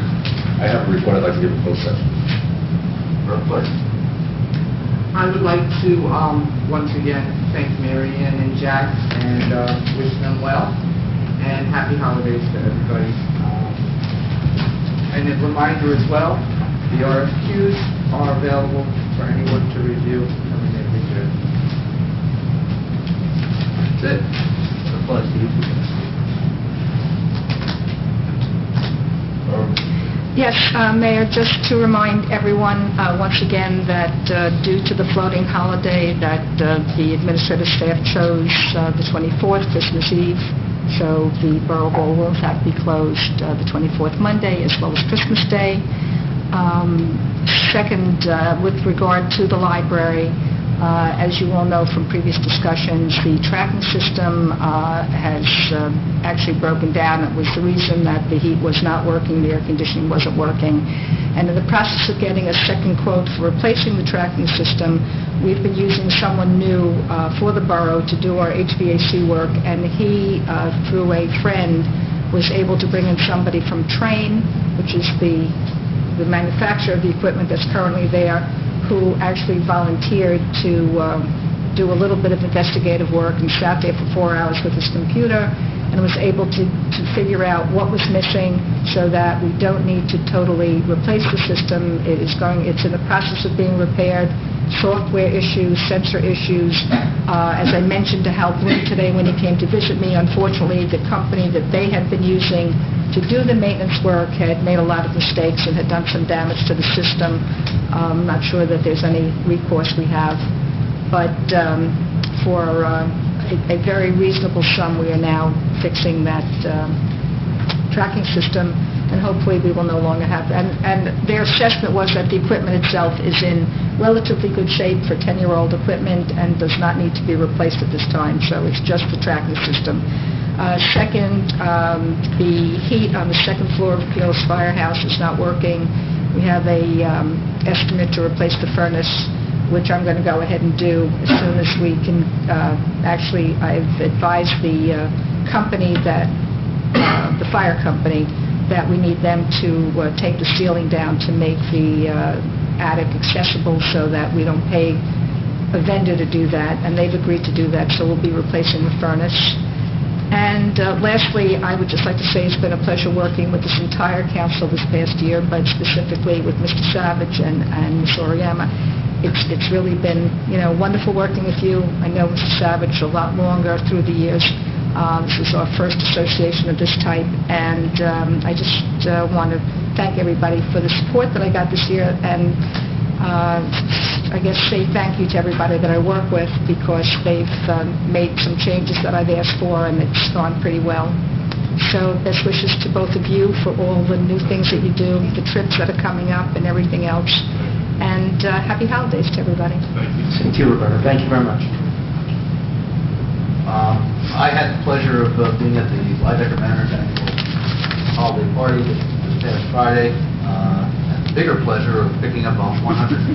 S8: I have a report I'd like to give a closed session.
S9: Borough Clerk.
S1: I would like to once again thank Mary Ann and Jack and wish them well, and happy holidays to everybody. And a reminder as well, the RFQs are available for anyone to review when they read it. That's it.
S9: Applause to you.
S3: Yes, Mayor, just to remind everyone once again that due to the floating holiday that the administrative staff chose the 24th, Christmas Eve, so the Borough Hall will have to be closed the 24th Monday as well as Christmas Day. Second, with regard to the library, as you all know from previous discussions, the tracking system has actually broken down. It was the reason that the heat was not working, the air conditioning wasn't working. And in the process of getting a second quote for replacing the tracking system, we've been using someone new for the borough to do our HVAC work, and he, through a friend, was able to bring in somebody from Train, which is the manufacturer of the equipment that's currently there, who actually volunteered to do a little bit of investigative work and sat there for 4 hours with his computer and was able to figure out what was missing so that we don't need to totally replace the system. It's in the process of being repaired. Software issues, sensor issues. As I mentioned to Hal Bloom today when he came to visit me, unfortunately the company that they had been using to do the maintenance work had made a lot of mistakes and had done some damage to the system. I'm not sure that there's any recourse we have, but for a very reasonable sum, we are now fixing that tracking system, and hopefully we will no longer have that. And their assessment was that the equipment itself is in relatively good shape for 10-year-old equipment and does not need to be replaced at this time, so it's just the tracking system. Second, the heat on the second floor of Peel's Firehouse is not working. We have a estimate to replace the furnace, which I'm going to go ahead and do as soon as we can. Actually, I've advised the company that, the fire company, that we need them to take the ceiling down to make the attic accessible so that we don't pay a vendor to do that, and they've agreed to do that, so we'll be replacing the furnace. And lastly, I would just like to say it's been a pleasure working with this entire council this past year, but specifically with Mr. Savage and Ms. Oriyama. it's really been, wonderful working with you. I know Mr. Savage a lot longer through the years. This is our first association of this type, and I just want to thank everybody for the support that I got this year, and I guess say thank you to everybody that I work with, because they've made some changes that I've asked for, and it's gone pretty well. So best wishes to both of you for all the new things that you do, the trips that are coming up, and everything else. And happy holidays to everybody.
S9: Thank you, Roberta. Thank you very much.
S2: I had the pleasure of being at the Lydecker Manor's annual holiday party this past Friday. Had the bigger pleasure of picking up a $120,000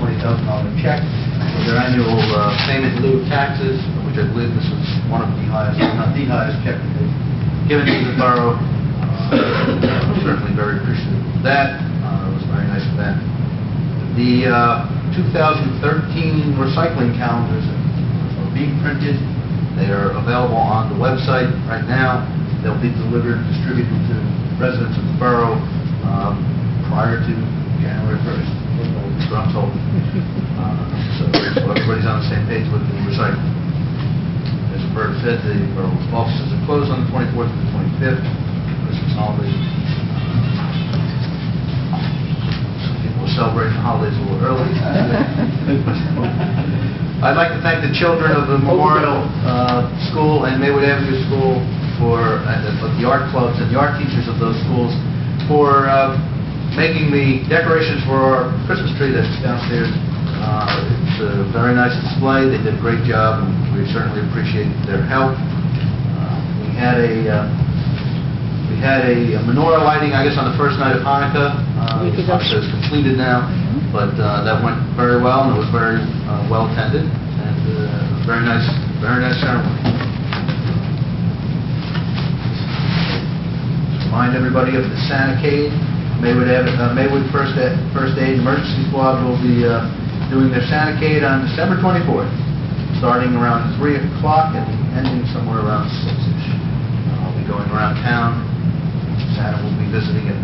S2: check for their annual payment in lieu of taxes, which I believe this is one of the highest, if not the highest check that they've given to the borough. I'm certainly very appreciative of that. It was a very nice event. The 2013 recycling calendars are being printed. They are available on the website right now. They'll be delivered, distributed to residents of the borough prior to January 1st, that's what I'm told. So everybody's on the same page with the recycling. As Roberta said, the borough offices are closed on the 24th and the 25th, Christmas holiday. Some people are celebrating the holidays a little early. I'd like to thank the children of the Memorial School and Maywood Avenue School for the art clubs and the art teachers of those schools for making the decorations for our Christmas tree that's downstairs. It's a very nice display. They did a great job, and we certainly appreciate their help. We had a menorah lighting, I guess, on the first night of Hanukkah. It's completed now, but that went very well, and it was very well attended, and very nice ceremony. Remind everybody of the Santa-Cade. Maywood First Aid Emergency Squad will be doing their Santa-Cade on December 24th, starting around 3 o'clock and ending somewhere around 6-ish. I'll be going around town. Santa will be visiting it.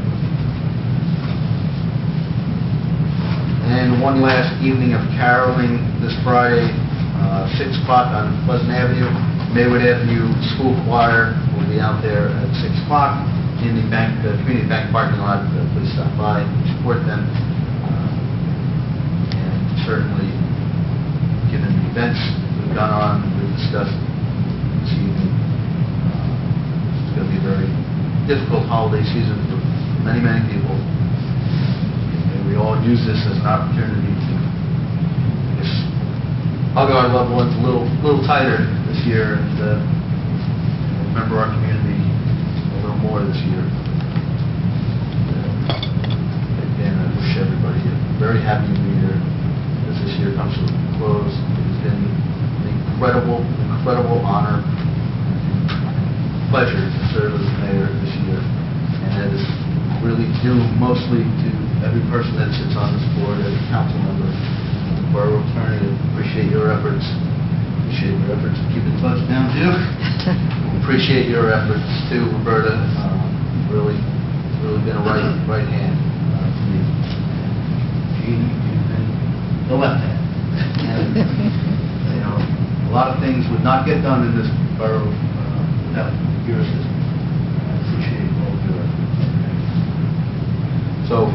S2: And one last evening of caroling this Friday, 6 o'clock on Pleasant Avenue. Maywood Avenue School Choir will be out there at 6 o'clock in the community bank parking lot. Please stop by and support them. And certainly, given the events we've gone on, we've discussed this evening, it's going to be a very difficult holiday season for many, many people. And we all use this as an opportunity to, I guess, hug our loved ones a little tighter this year, and remember our community a little more this year. Again, I wish everybody a very happy New Year as this year comes to a close. It has been an incredible honor, pleasure to serve as mayor this year, and that is really due mostly to every person that sits on this board, every council member, the borough attorney. Appreciate your efforts. Appreciate your efforts in keeping the budget down too. Appreciate your efforts too, Roberta. Really been a right hand to me. Jean, you've been the left hand. And, a lot of things would not get done in this borough without your assistance. I appreciate all of your efforts. So,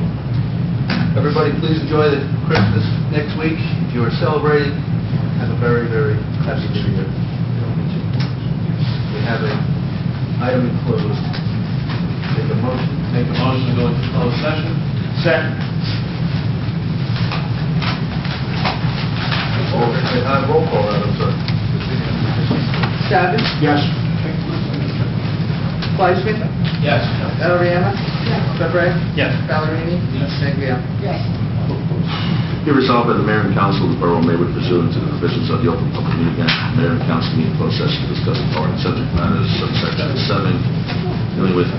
S2: everybody, please enjoy the Christmas next week. If you are celebrating, have a very, very happy New Year. We have an item enclosed. Make a motion to go into closed session. Second. Roll call, Madam Clerk.
S1: Savage?
S12: Yes.
S1: Fleischman?
S6: Yes.
S1: Valeriano?
S10: Yes.
S1: Fabre?
S9: Yes.
S1: Ballerini?
S6: Yes.
S1: Neglia?
S10: Yes.
S8: Be resolved by the Mayor and Council of the Borough of Maywood pursuant to the provisions of the Open Public Meeting Act. Mayor and Council meet in closed session to discuss the following subject matters, subsection 7, dealing with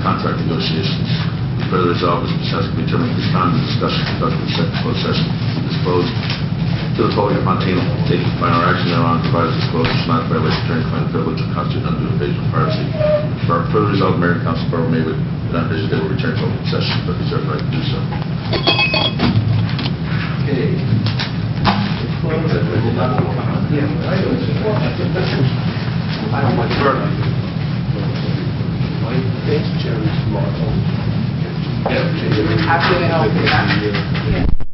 S8: contract negotiations. Be further resolved as Mr. be determined at this time the discussion conducted in second closed session be disclosed to the public upon taking final action thereon, provided disclosure should not violate attorney-client privilege or constitute undue invasion of privacy. Further resolved, Mayor and Council of the Borough of Maywood do not envision they will return to open session, but reserve the right to do so.
S2: Okay. I don't want to burn it.
S1: After the health, yeah?